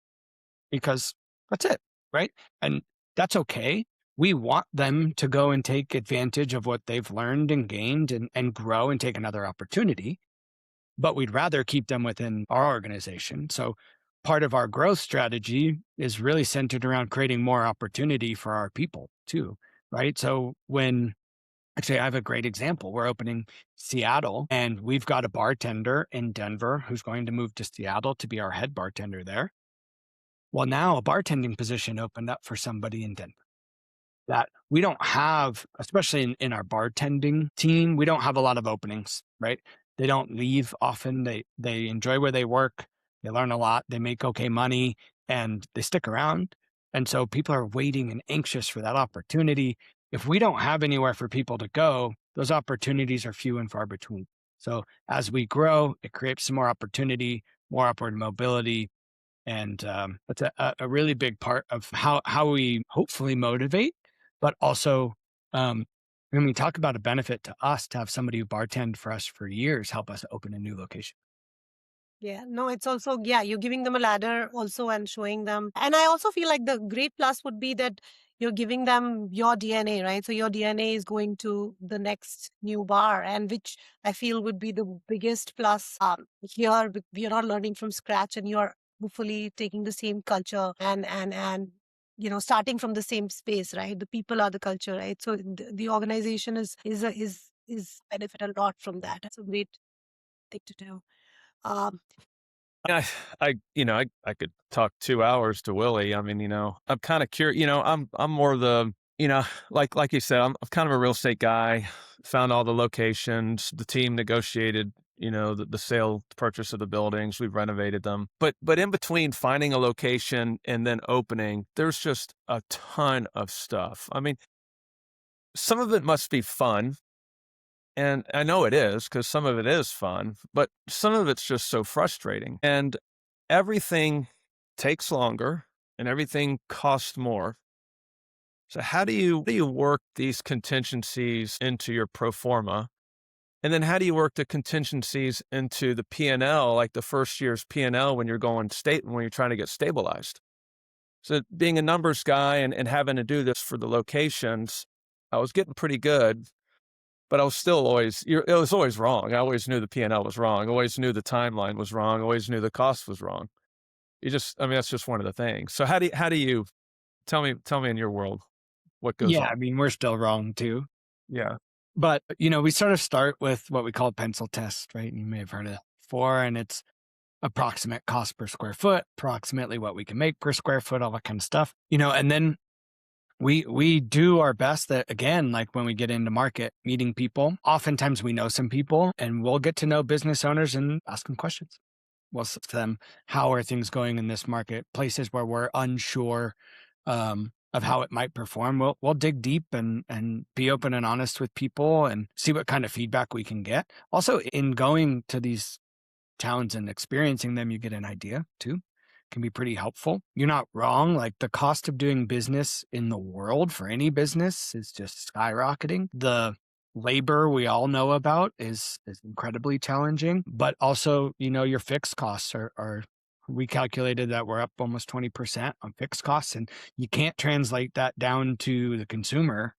because that's it, right? And that's okay. We want them to go and take advantage of what they've learned and gained and grow and take another opportunity. But we'd rather keep them within our organization. So part of our growth strategy is really centered around creating more opportunity for our people too, right? So actually, I have a great example. We're opening Seattle, and we've got a bartender in Denver who's going to move to Seattle to be our head bartender there. Well, now a bartending position opened up for somebody in Denver that we don't have, especially in our bartending team, we don't have a lot of openings, right? They don't leave often. They enjoy where they work. They learn a lot. They make okay money and they stick around. And so people are waiting and anxious for that opportunity. If we don't have anywhere for people to go, those opportunities are few and far between. So as we grow, it creates some more opportunity, more upward mobility. And that's a really big part of how we hopefully motivate, but also when we talk about a benefit to us to have somebody who bartended for us for years help us open a new location. Yeah, no, it's also, yeah, you're giving them a ladder also and showing them. And I also feel like the great plus would be that you're giving them your DNA, right? So your DNA is going to the next new bar, and which I feel would be the biggest plus here. We are not learning from scratch, and you're hopefully taking the same culture and starting from the same space, right? The people are the culture, right? So the organization is benefit a lot from that. That's a great thing to do. Um, I could talk 2 hours to Willie. I mean, I'm kind of curious, I'm more the, like you said, I'm kind of a real estate guy, found all the locations, the team negotiated, the sale purchase of the buildings, we've renovated them. But in between finding a location and then opening, there's just a ton of stuff. I mean, some of it must be fun. And I know it is because some of it is fun, but some of it's just so frustrating. And everything takes longer and everything costs more. So how do you work these contingencies into your pro forma? And then how do you work the contingencies into the P&L, like the first year's P&L when you're when you're trying to get stabilized? So being a numbers guy and having to do this for the locations, I was getting pretty good. but I was still always, it was always wrong. I always knew the P&L was wrong. I always knew the timeline was wrong. I always knew the cost was wrong. That's just one of the things. So how do you tell me in your world what goes Yeah, on? I mean, we're still wrong too. Yeah. But, we sort of start with what we call pencil test, right? You may have heard of that before, and it's approximate cost per square foot, approximately what we can make per square foot, all that kind of stuff. And then we do our best that, again, like when we get into market, meeting people, oftentimes we know some people and we'll get to know business owners and ask them questions. We'll ask them, how are things going in this market? Places where we're unsure of how it might perform. We'll dig deep and be open and honest with people and see what kind of feedback we can get. Also, in going to these towns and experiencing them, you get an idea too. Can be pretty helpful. You're not wrong. Like, the cost of doing business in the world for any business is just skyrocketing. The labor we all know about is incredibly challenging, but also, your fixed costs are we calculated that we're up almost 20% on fixed costs, and you can't translate that down to the consumer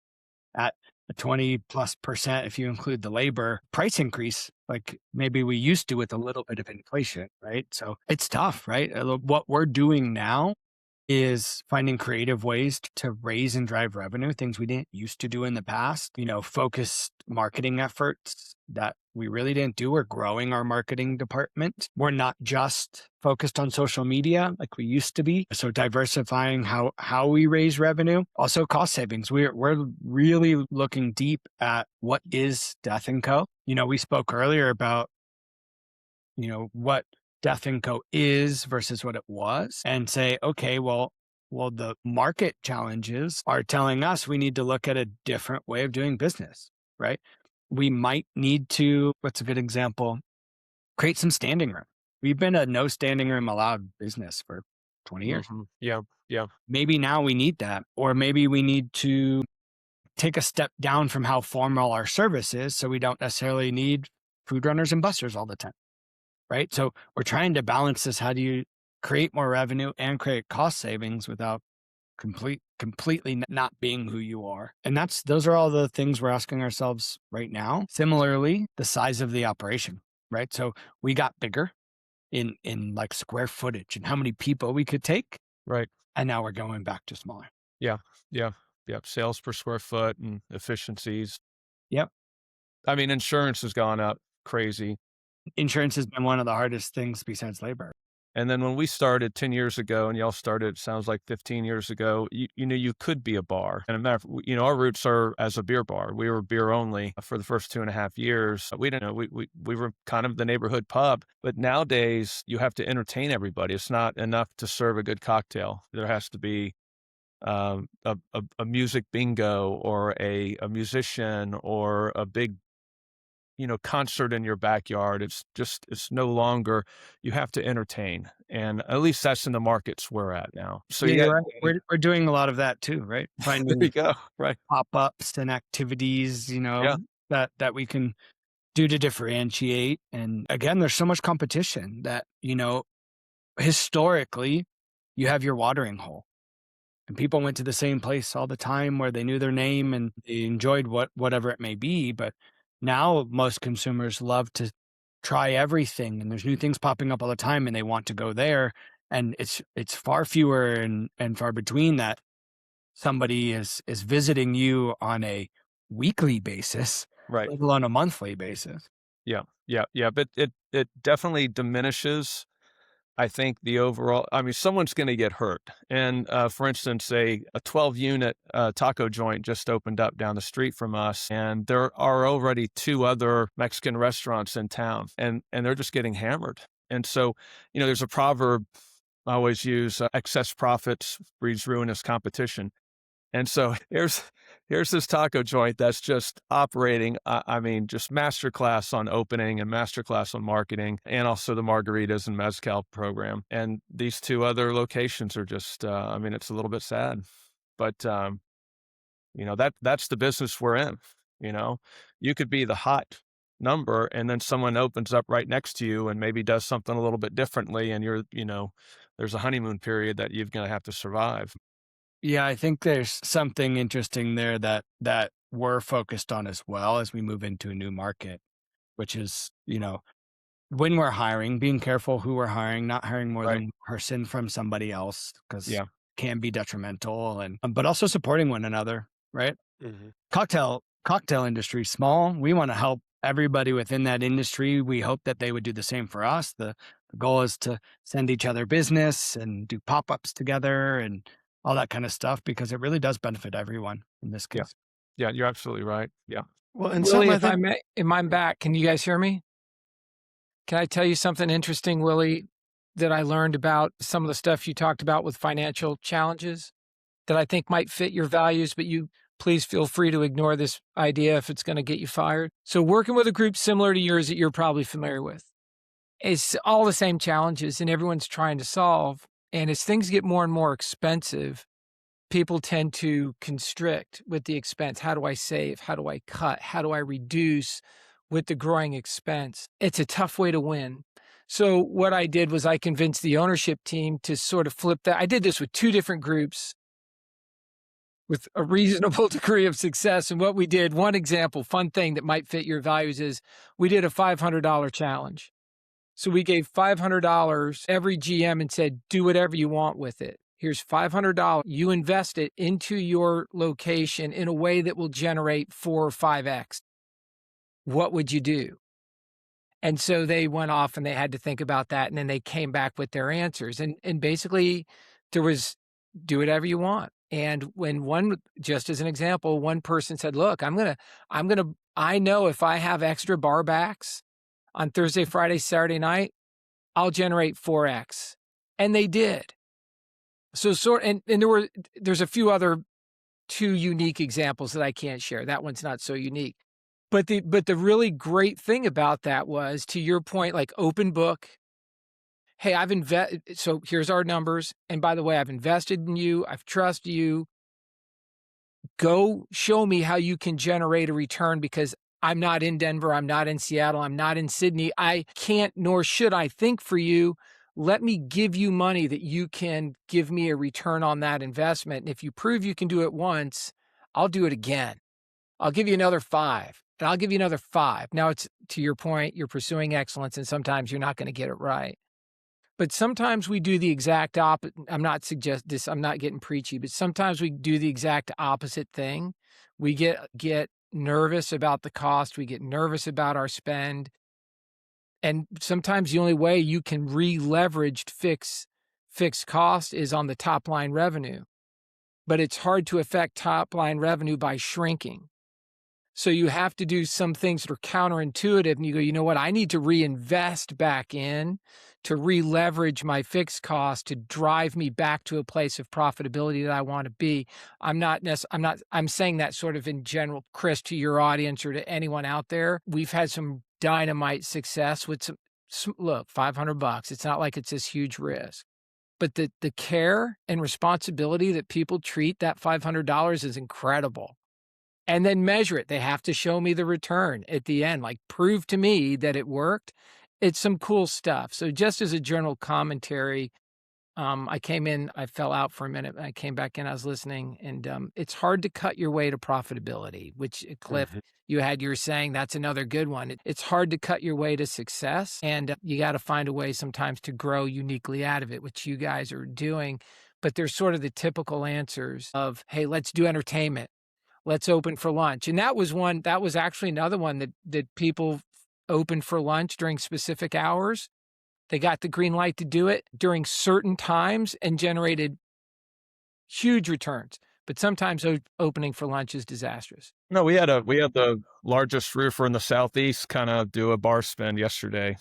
at a 20+% if you include the labor price increase, like maybe we used to with a little bit of inflation, right? So it's tough, right? What we're doing now is finding creative ways to raise and drive revenue, things we didn't used to do in the past, focused marketing efforts that we really didn't do. We're growing our marketing department. We're not just focused on social media like we used to be. So diversifying how we raise revenue. Also cost savings. We're really looking deep at what is Death & Co. We spoke earlier about, what Death & Co. is versus what it was, and say, okay, well, the market challenges are telling us we need to look at a different way of doing business, right? We might need to, what's a good example? Create some standing room. We've been a no standing room allowed business for 20 years. Mm-hmm. Yeah. Yeah. Maybe now we need that, or maybe we need to take a step down from how formal our service is, so we don't necessarily need food runners and busters all the time. Right? So we're trying to balance this. How do you create more revenue and create cost savings without completely not being who you are? And those are all the things we're asking ourselves right now. Similarly, the size of the operation, right? So we got bigger in like square footage and how many people we could take. Right. And now we're going back to smaller. Yeah. Yeah. Yeah. Sales per square foot and efficiencies. Yep. I mean, insurance has gone up crazy. Insurance has been one of the hardest things besides labor. And then when we started 10 years ago, and y'all started, it sounds like 15 years ago, you could be a bar. And a matter of, our roots are as a beer bar. We were beer only for the first 2.5 years. We didn't know, we were kind of the neighborhood pub. But nowadays, you have to entertain everybody. It's not enough to serve a good cocktail. There has to be a music bingo or a musician or a big concert in your backyard. It's no longer, you have to entertain. And at least that's in the markets we're at now. So yeah, right. We're doing a lot of that too, right? there Finding you go. Right. pop-ups and activities, that we can do to differentiate. And again, there's so much competition that, historically you have your watering hole. And people went to the same place all the time where they knew their name and they enjoyed whatever it may be. But now most consumers love to try everything, and there's new things popping up all the time, and they want to go there. And it's far fewer and far between that somebody is visiting you on a weekly basis, Right. let alone a monthly basis. Yeah. Yeah. Yeah. But it definitely diminishes, I think, the overall, someone's going to get hurt. And for instance, a 12-unit taco joint just opened up down the street from us. And there are already 2 other Mexican restaurants in town, and they're just getting hammered. And so, there's a proverb I always use, excess profits breeds ruinous competition. And so here's this taco joint that's just operating, just masterclass on opening and masterclass on marketing, and also the margaritas and mezcal program. And these 2 other locations are just, it's a little bit sad, but that's the business we're in. You could be the hot number, and then someone opens up right next to you and maybe does something a little bit differently, and there's a honeymoon period that you're going to have to survive. Yeah, I think there's something interesting there that we're focused on as well as we move into a new market, which is, when we're hiring, being careful who we're hiring, not hiring more Right. than one person from somebody else, because Yeah. can be detrimental, and but also supporting one another, right? Mhm. Cocktail industry, small. We want to help everybody within that industry. We hope that they would do the same for us. The goal is to send each other business and do pop-ups together and all that kind of stuff, because it really does benefit everyone in this Yeah. case. Yeah, you're absolutely right. Yeah. Well, and Willie, something I if I think may, am I back? Can you guys hear me? Can I tell you something interesting, Willie, that I learned about some of the stuff you talked about with financial challenges that I think might fit your values, but you please feel free to ignore this idea if it's going to get you fired. So working with a group similar to yours that you're probably familiar with, it's all the same challenges and everyone's trying to solve. And as things get more and more expensive, people tend to constrict with the expense. How do I save? How do I cut? How do I reduce with the growing expense? It's a tough way to win. So what I did was I convinced the ownership team to sort of flip that. I did this with 2 different groups with a reasonable degree of success. And what we did, one example, fun thing that might fit your values, is we did a $500 challenge. So we gave $500 every GM and said, do whatever you want with it. Here's $500. You invest it into your location in a way that will generate 4 or 5x. What would you do? And so they went off and they had to think about that. And then they came back with their answers. And basically there was do whatever you want. And when one, just as an example, one person said, look, I know if I have extra bar backs on Thursday, Friday, Saturday night, I'll generate 4x. And they did. So there's a few other 2 unique examples that I can't share. That one's not so unique. But the really great thing about that was, to your point, like open book. Hey, so here's our numbers. And by the way, I've invested in you. I've trusted you. Go show me how you can generate a return, because I'm not in Denver. I'm not in Seattle. I'm not in Sydney. I can't, nor should I think for you. Let me give you money that you can give me a return on that investment. And if you prove you can do it once, I'll do it again. I'll give you another 5, and I'll give you another 5. Now, it's to your point, you're pursuing excellence, and sometimes you're not going to get it right. But sometimes we do the exact opposite. I'm not getting preachy, but sometimes we do the exact opposite thing. We get nervous about the cost. We get nervous about our spend. And sometimes the only way you can re-leverage fixed cost is on the top line revenue. But it's hard to affect top line revenue by shrinking. So you have to do some things that are counterintuitive, and you go, you know what? I need to reinvest back in to re-leverage my fixed cost to drive me back to a place of profitability that I want to be. I'm saying that sort of in general, Chris, to your audience or to anyone out there. We've had some dynamite success with look, $500. It's not like it's this huge risk. But the care and responsibility that people treat that $500 is incredible. And then measure it. They have to show me the return at the end, like prove to me that it worked. It's some cool stuff. So just as a general commentary, I came in, I fell out for a minute, I came back in, I was listening, and it's hard to cut your way to profitability, which Cliff, you were saying that's another good one. It's hard to cut your way to success, and you got to find a way sometimes to grow uniquely out of it, which you guys are doing. But there's sort of the typical answers of, hey, let's do entertainment. Let's open for lunch. And that was actually another one that people opened for lunch during specific hours. They got the green light to do it during certain times and generated huge returns. But sometimes opening for lunch is disastrous. No, we had the largest roofer in the Southeast kind of do a bar spin yesterday,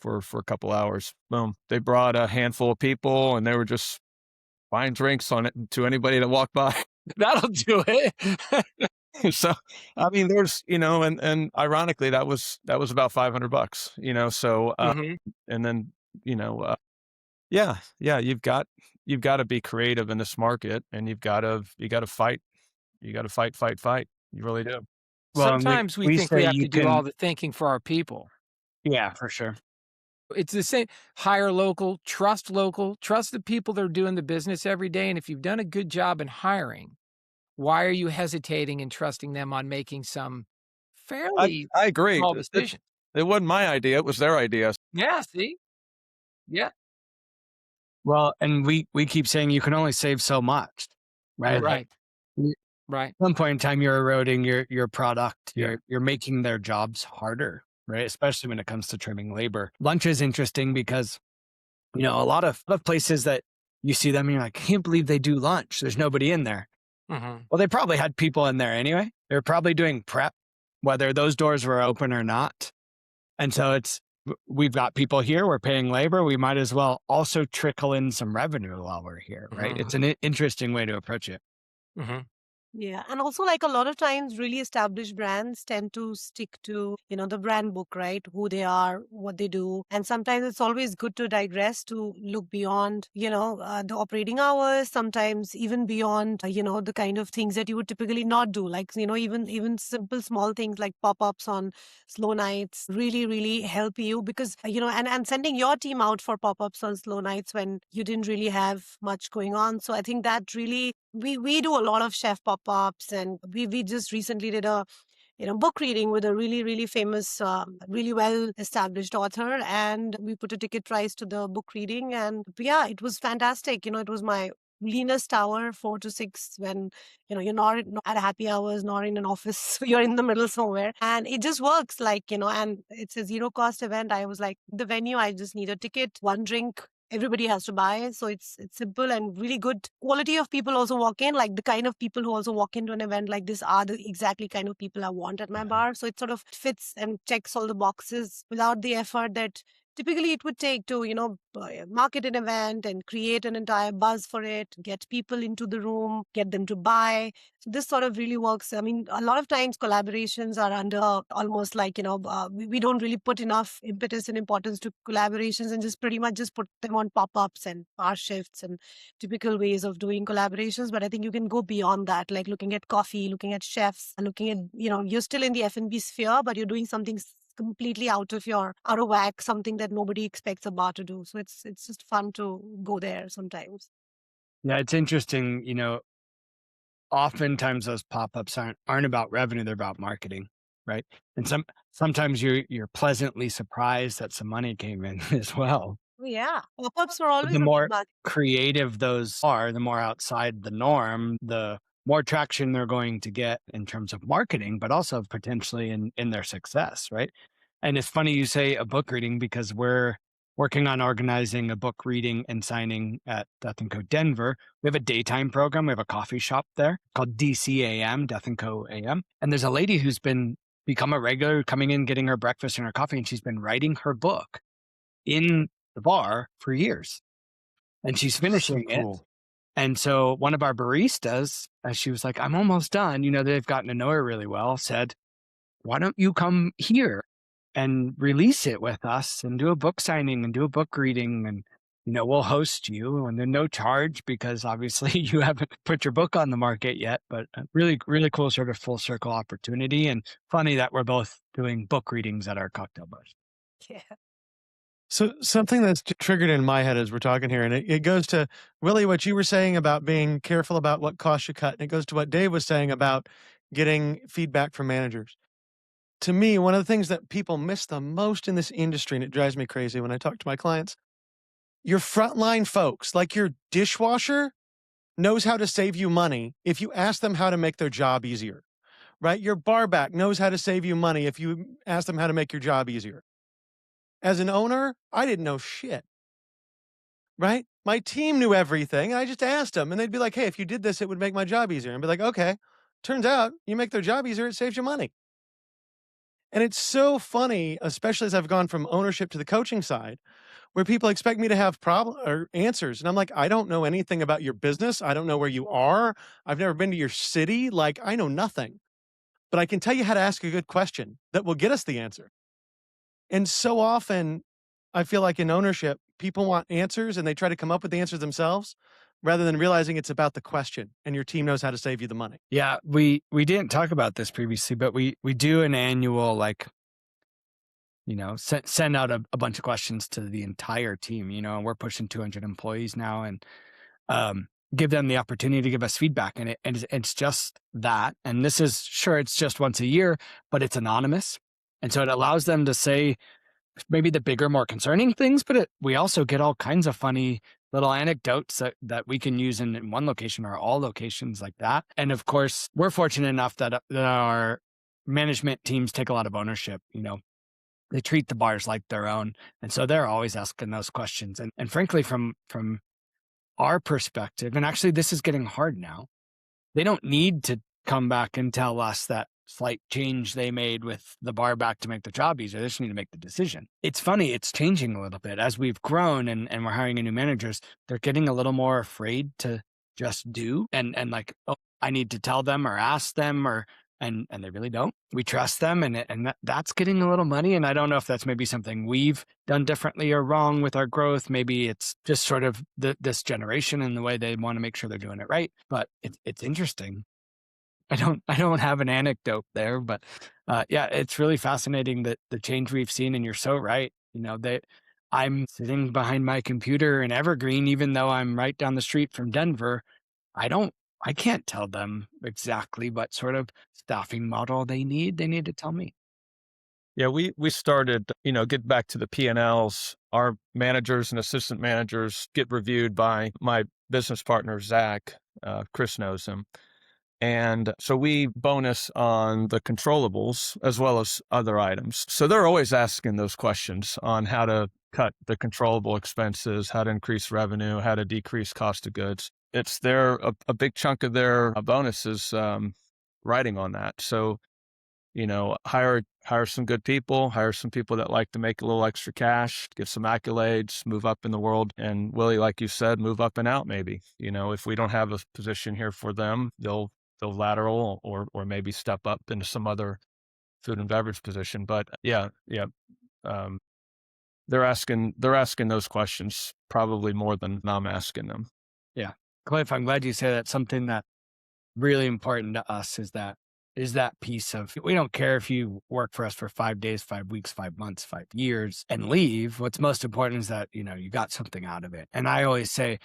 for a couple hours. Boom. They brought a handful of people and they were just buying drinks on it to anybody that walked by. That'll do it. So, I mean, there's, and ironically, that was about $500, so, and then, yeah, you've got to be creative in this market, and you got to fight. You got to fight. You really do. Well, Sometimes we think we have to do all the thinking for our people. Yeah, for sure. It's the same. Hire local, trust the people that are doing the business every day. And if you've done a good job in hiring, why are you hesitating and trusting them on making some I, fairly I agree. small decisions? It wasn't my idea. It was their idea. Yeah, see? Yeah. Well, and we keep saying you can only save so much, right? Right. y- Right. At some point in time, you're eroding your product. Yeah. You're making their jobs harder, right? Especially when it comes to trimming labor. Lunch is interesting because, a lot of places that you see them, and you're like, I can't believe they do lunch. There's nobody in there. Mm-hmm. Well, they probably had people in there anyway. They're probably doing prep, whether those doors were open or not. And so we've got people here, we're paying labor. We might as well also trickle in some revenue while we're here, right? It's an interesting way to approach it. Mm-hmm. Yeah. And also, like a lot of times, really established brands tend to stick to, the brand book, right? Who they are, what they do. And sometimes it's always good to digress to look beyond, the operating hours, sometimes even beyond, the kind of things that you would typically not do. Like, even simple small things like pop-ups on slow nights really, really help you because, and sending your team out for pop-ups on slow nights when you didn't really have much going on. So I think that really we do a lot of chef pop-ups, and we just recently did a book reading with a really, really famous, really well established author, and we put a ticket price to the book reading, and yeah, it was fantastic. It was my leanest hour, 4 to 6, when you're not at happy hours, not in an office, you're in the middle somewhere, and it just works. Like, and it's a zero cost event. I was like, the venue, I just need a ticket, one drink, everybody has to buy. So it's simple and really good quality of people also walk in. Like the kind of people who also walk into an event like this are the exactly kind of people I want at my bar. So it sort of fits and checks all the boxes without the effort that typically it would take to, market an event and create an entire buzz for it, get people into the room, get them to buy. So this sort of really works. I mean, a lot of times collaborations are under almost like, we don't really put enough impetus and importance to collaborations and just pretty much just put them on pop-ups and bar shifts and typical ways of doing collaborations. But I think you can go beyond that, like looking at coffee, looking at chefs, and looking at, you're still in the F&B sphere, but you're doing something completely out of whack, something that nobody expects a bar to do. So it's just fun to go there sometimes. Yeah, it's interesting. Oftentimes those pop-ups aren't about revenue, they're about marketing, right? And sometimes you're pleasantly surprised that some money came in as well. Yeah, pop-ups were But always the a big more market. creative those are, the more outside the norm, the more traction they're going to get in terms of marketing, but also potentially in their success, right? And it's funny you say a book reading because we're working on organizing a book reading and signing at Death & Co. Denver. We have a daytime program. We have a coffee shop there called DCAM, Death & Co. AM. And there's a lady who's become a regular, coming in, getting her breakfast and her coffee, and she's been writing her book in the bar for years. And she's finishing it. And so one of our baristas, as she was like, I'm almost done, they've gotten to know her really well, said, why don't you come here and release it with us and do a book signing and do a book reading, and we'll host you, and there's no charge because obviously you haven't put your book on the market yet, but a really, really cool sort of full circle opportunity. And funny that we're both doing book readings at our cocktail bars. Yeah. So something that's triggered in my head as we're talking here, and it goes to, Willie, what you were saying about being careful about what costs you cut, and it goes to what Dave was saying about getting feedback from managers. To me, one of the things that people miss the most in this industry, and it drives me crazy when I talk to my clients, your frontline folks, like your dishwasher, knows how to save you money if you ask them how to make their job easier, right? Your barback knows how to save you money if you ask them how to make your job easier. As an owner, I didn't know shit, right? My team knew everything, and I just asked them, and they'd be like, hey, if you did this, it would make my job easier. And I'd be like, okay, turns out you make their job easier, it saves you money. And it's so funny, especially as I've gone from ownership to the coaching side, where people expect me to have problem or answers. And I'm like, I don't know anything about your business. I don't know where you are. I've never been to your city. Like, I know nothing. But I can tell you how to ask a good question that will get us the answer. And so often, I feel like in ownership, people want answers and they try to come up with the answers themselves rather than realizing it's about the question and your team knows how to save you the money. Yeah, we didn't talk about this previously, but we do an annual, like, send out a bunch of questions to the entire team, and we're pushing 200 employees now. And give them the opportunity to give us feedback. And it's just that. And this is, sure, it's just once a year, but it's anonymous. And so it allows them to say maybe the bigger, more concerning things, but we also get all kinds of funny little anecdotes that we can use in one location or all locations like that. And of course, we're fortunate enough that our management teams take a lot of ownership. They treat the bars like their own. And so they're always asking those questions. And frankly, from our perspective, and actually this is getting hard now, they don't need to come back and tell us that slight change they made with the bar back to make the job easier. They just need to make the decision. It's funny, it's changing a little bit. As we've grown and we're hiring new managers, they're getting a little more afraid to just do and like, oh, I need to tell them or ask them and they really don't. We trust them and that's getting a little muddy. And I don't know if that's maybe something we've done differently or wrong with our growth. Maybe it's just sort of this generation and the way they want to make sure they're doing it right. But it's interesting. I don't have an anecdote there, but yeah, it's really fascinating that the change we've seen. And you're so right. I'm sitting behind my computer in Evergreen, even though I'm right down the street from Denver. I can't tell them exactly what sort of staffing model they need. They need to tell me. Yeah, we started, get back to the P&Ls. Our managers and assistant managers get reviewed by my business partner, Zach. Chris knows him. And so we bonus on the controllables as well as other items. So they're always asking those questions on how to cut the controllable expenses, how to increase revenue, how to decrease cost of goods. It's a big chunk of their bonuses writing on that. So, hire some good people, hire some people that like to make a little extra cash, get some accolades, move up in the world. And Willie, like you said, move up and out maybe. If we don't have a position here for them, they'll lateral or maybe step up into some other food and beverage position. But yeah. They're asking those questions probably more than I'm asking them. Yeah. Cliff, I'm glad you say that. Something that really important to us is that piece of, we don't care if you work for us for 5 days, 5 weeks, 5 months, 5 years and leave. What's most important is that, you got something out of it. And I always say,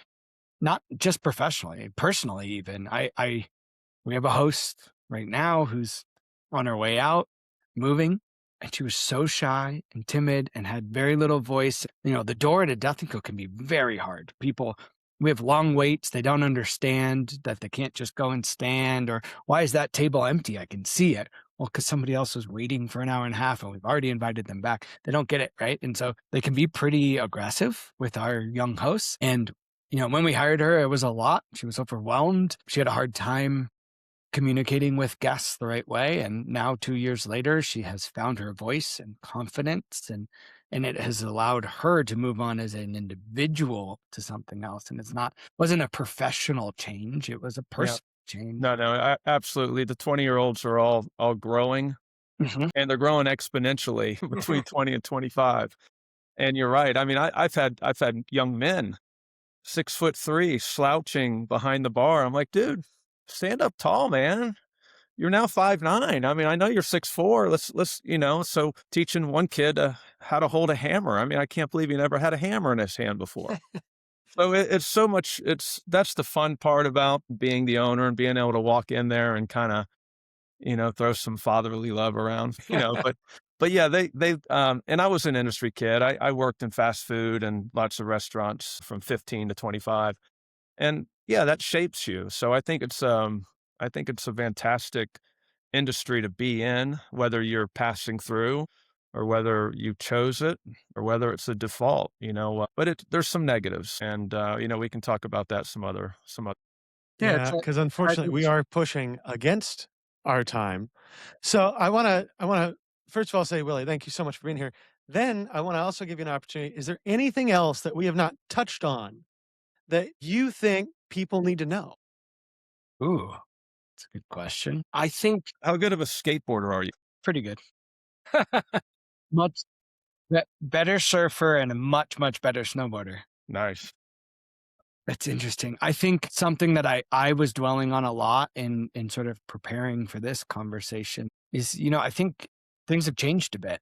not just professionally, personally, even we have a host right now who's on her way out, moving, and she was so shy and timid and had very little voice. The door at a Death & Co can be very hard. We have long waits. They don't understand that they can't just go and stand, or why is that table empty? I can see it. Well, because somebody else was waiting for an hour and a half and we've already invited them back. They don't get it, right? And so they can be pretty aggressive with our young hosts. And, when we hired her, it was a lot. She was overwhelmed. She had a hard time communicating with guests the right way. And now 2 years later, she has found her voice and confidence and it has allowed her to move on as an individual to something else. And wasn't a professional change. It was a personal change. No, absolutely. The 20-year-olds are all growing and they're growing exponentially between 20 and 25. And you're right. I mean, I've had young men, 6'3", slouching behind the bar. I'm like, dude, stand up tall, man. You're now 5'9". I mean, I know you're 6'4". Let's so teaching one kid how to hold a hammer. I mean, I can't believe he never had a hammer in his hand before. So it's so much. That's the fun part about being the owner and being able to walk in there and kind of, throw some fatherly love around, But yeah, they and I was an industry kid. I worked in fast food and lots of restaurants from 15 to 25. And yeah, that shapes you. So I think it's a fantastic industry to be in, whether you're passing through or whether you chose it or whether it's a default, but there's some negatives and, we can talk about that some other. Yeah, because unfortunately we are pushing against our time. So I want to first of all say, Willie, thank you so much for being here. Then I want to also give you an opportunity. Is there anything else that we have not touched on that you think people need to know? Ooh, that's a good question. I think How good of a skateboarder are you? pretty good. Much better surfer and a much, much better snowboarder. Nice. That's interesting. I think something that I was dwelling on a lot in sort of preparing for this conversation is, I think things have changed a bit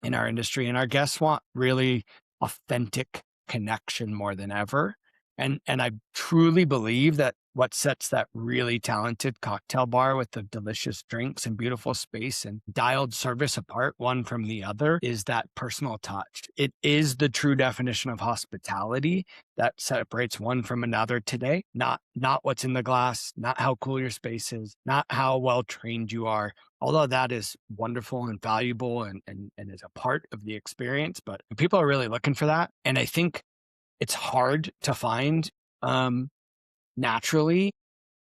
in our industry and our guests want really authentic connection more than ever. And I truly believe that what sets that really talented cocktail bar with the delicious drinks and beautiful space and dialed service apart one from the other is that personal touch. It is the true definition of hospitality that separates one from another today, not what's in the glass, not how cool your space is, not how well trained you are. Although that is wonderful and valuable and is a part of the experience, but people are really looking for that. And I think it's hard to find naturally.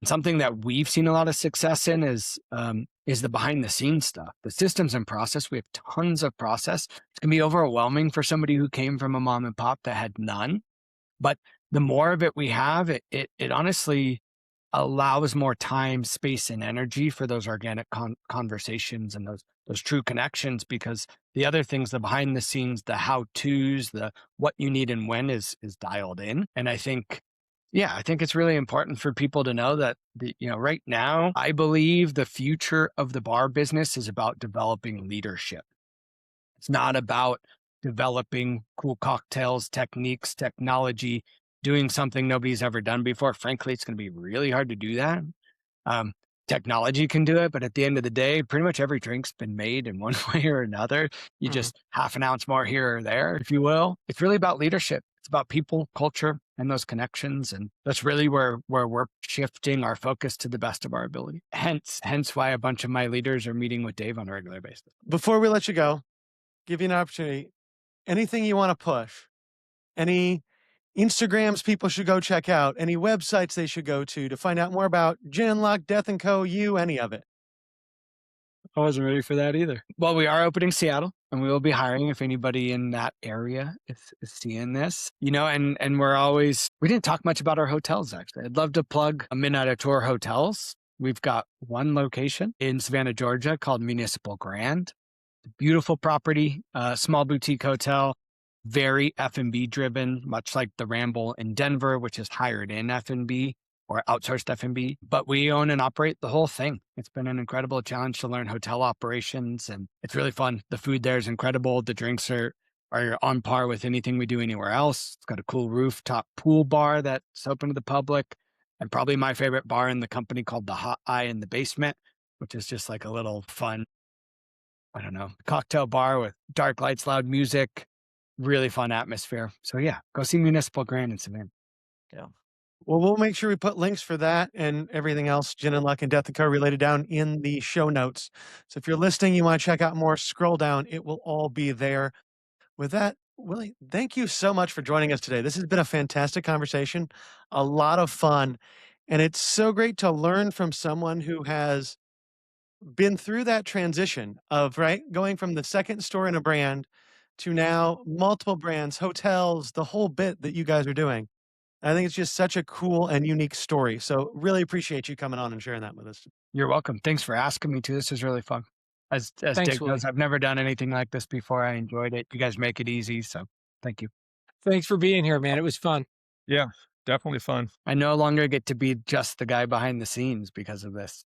Something that we've seen a lot of success in is the behind the scenes stuff, the systems and process. We have tons of process. It's gonna be overwhelming for somebody who came from a mom and pop that had none. But the more of it we have, it honestly allows more time, space, and energy for those organic conversations and those true connections, because the other things, the behind the scenes, the how-tos, the what you need and when is dialed in. And I think it's really important for people to know that right now, I believe the future of the bar business is about developing leadership. It's not about developing cool cocktails, techniques, technology, doing something nobody's ever done before. Frankly, it's going to be really hard to do that. Technology can do it, but at the end of the day, pretty much every drink's been made in one way or another. You just half an ounce more here or there, if you will. It's really about leadership. It's about people, culture, and those connections. And that's really where we're shifting our focus to the best of our ability. Hence why a bunch of my leaders are meeting with Dave on a regular basis. Before we let you go, give you an opportunity. Anything you want to push? Any Instagrams people should go check out? Any websites they should go to find out more about Gin and Luck, Death and Co., any of it? I wasn't ready for that either. Well, we are opening Seattle, and we will be hiring if anybody in that area is seeing this. And we didn't talk much about our hotels, actually. I'd love to plug a Midnight at Tour Hotels. We've got one location in Savannah, Georgia called Municipal Grand. Beautiful property, small boutique hotel, very F&B driven, much like the Ramble in Denver, which is hired in F&B or outsourced F&B. But we own and operate the whole thing. It's been an incredible challenge to learn hotel operations, and it's really fun. The food there is incredible. The drinks are on par with anything we do anywhere else. It's got a cool rooftop pool bar that's open to the public, and probably my favorite bar in the company called the Hot Eye in the basement, which is just like a little fun, cocktail bar with dark lights, loud music, really fun atmosphere. So yeah, go see Municipal Grand in Savannah. Yeah. Well, we'll make sure we put links for that and everything else, Gin and Luck and Death and Co. related, down in the show notes. So if you're listening, you want to check out more, scroll down. It will all be there. With that, Willie, thank you so much for joining us today. This has been a fantastic conversation, a lot of fun. And it's so great to learn from someone who has been through that transition of, going from the second store in a brand to now multiple brands, hotels, the whole bit that you guys are doing. I think it's just such a cool and unique story. So really appreciate you coming on and sharing that with us. You're welcome. Thanks for asking me too. This is really fun. As Thanks, Dick Willie. knows, I've never done anything like this before. I enjoyed it. You guys make it easy. So thank you. Thanks for being here, man. It was fun. Yeah, definitely fun. I no longer get to be just the guy behind the scenes because of this.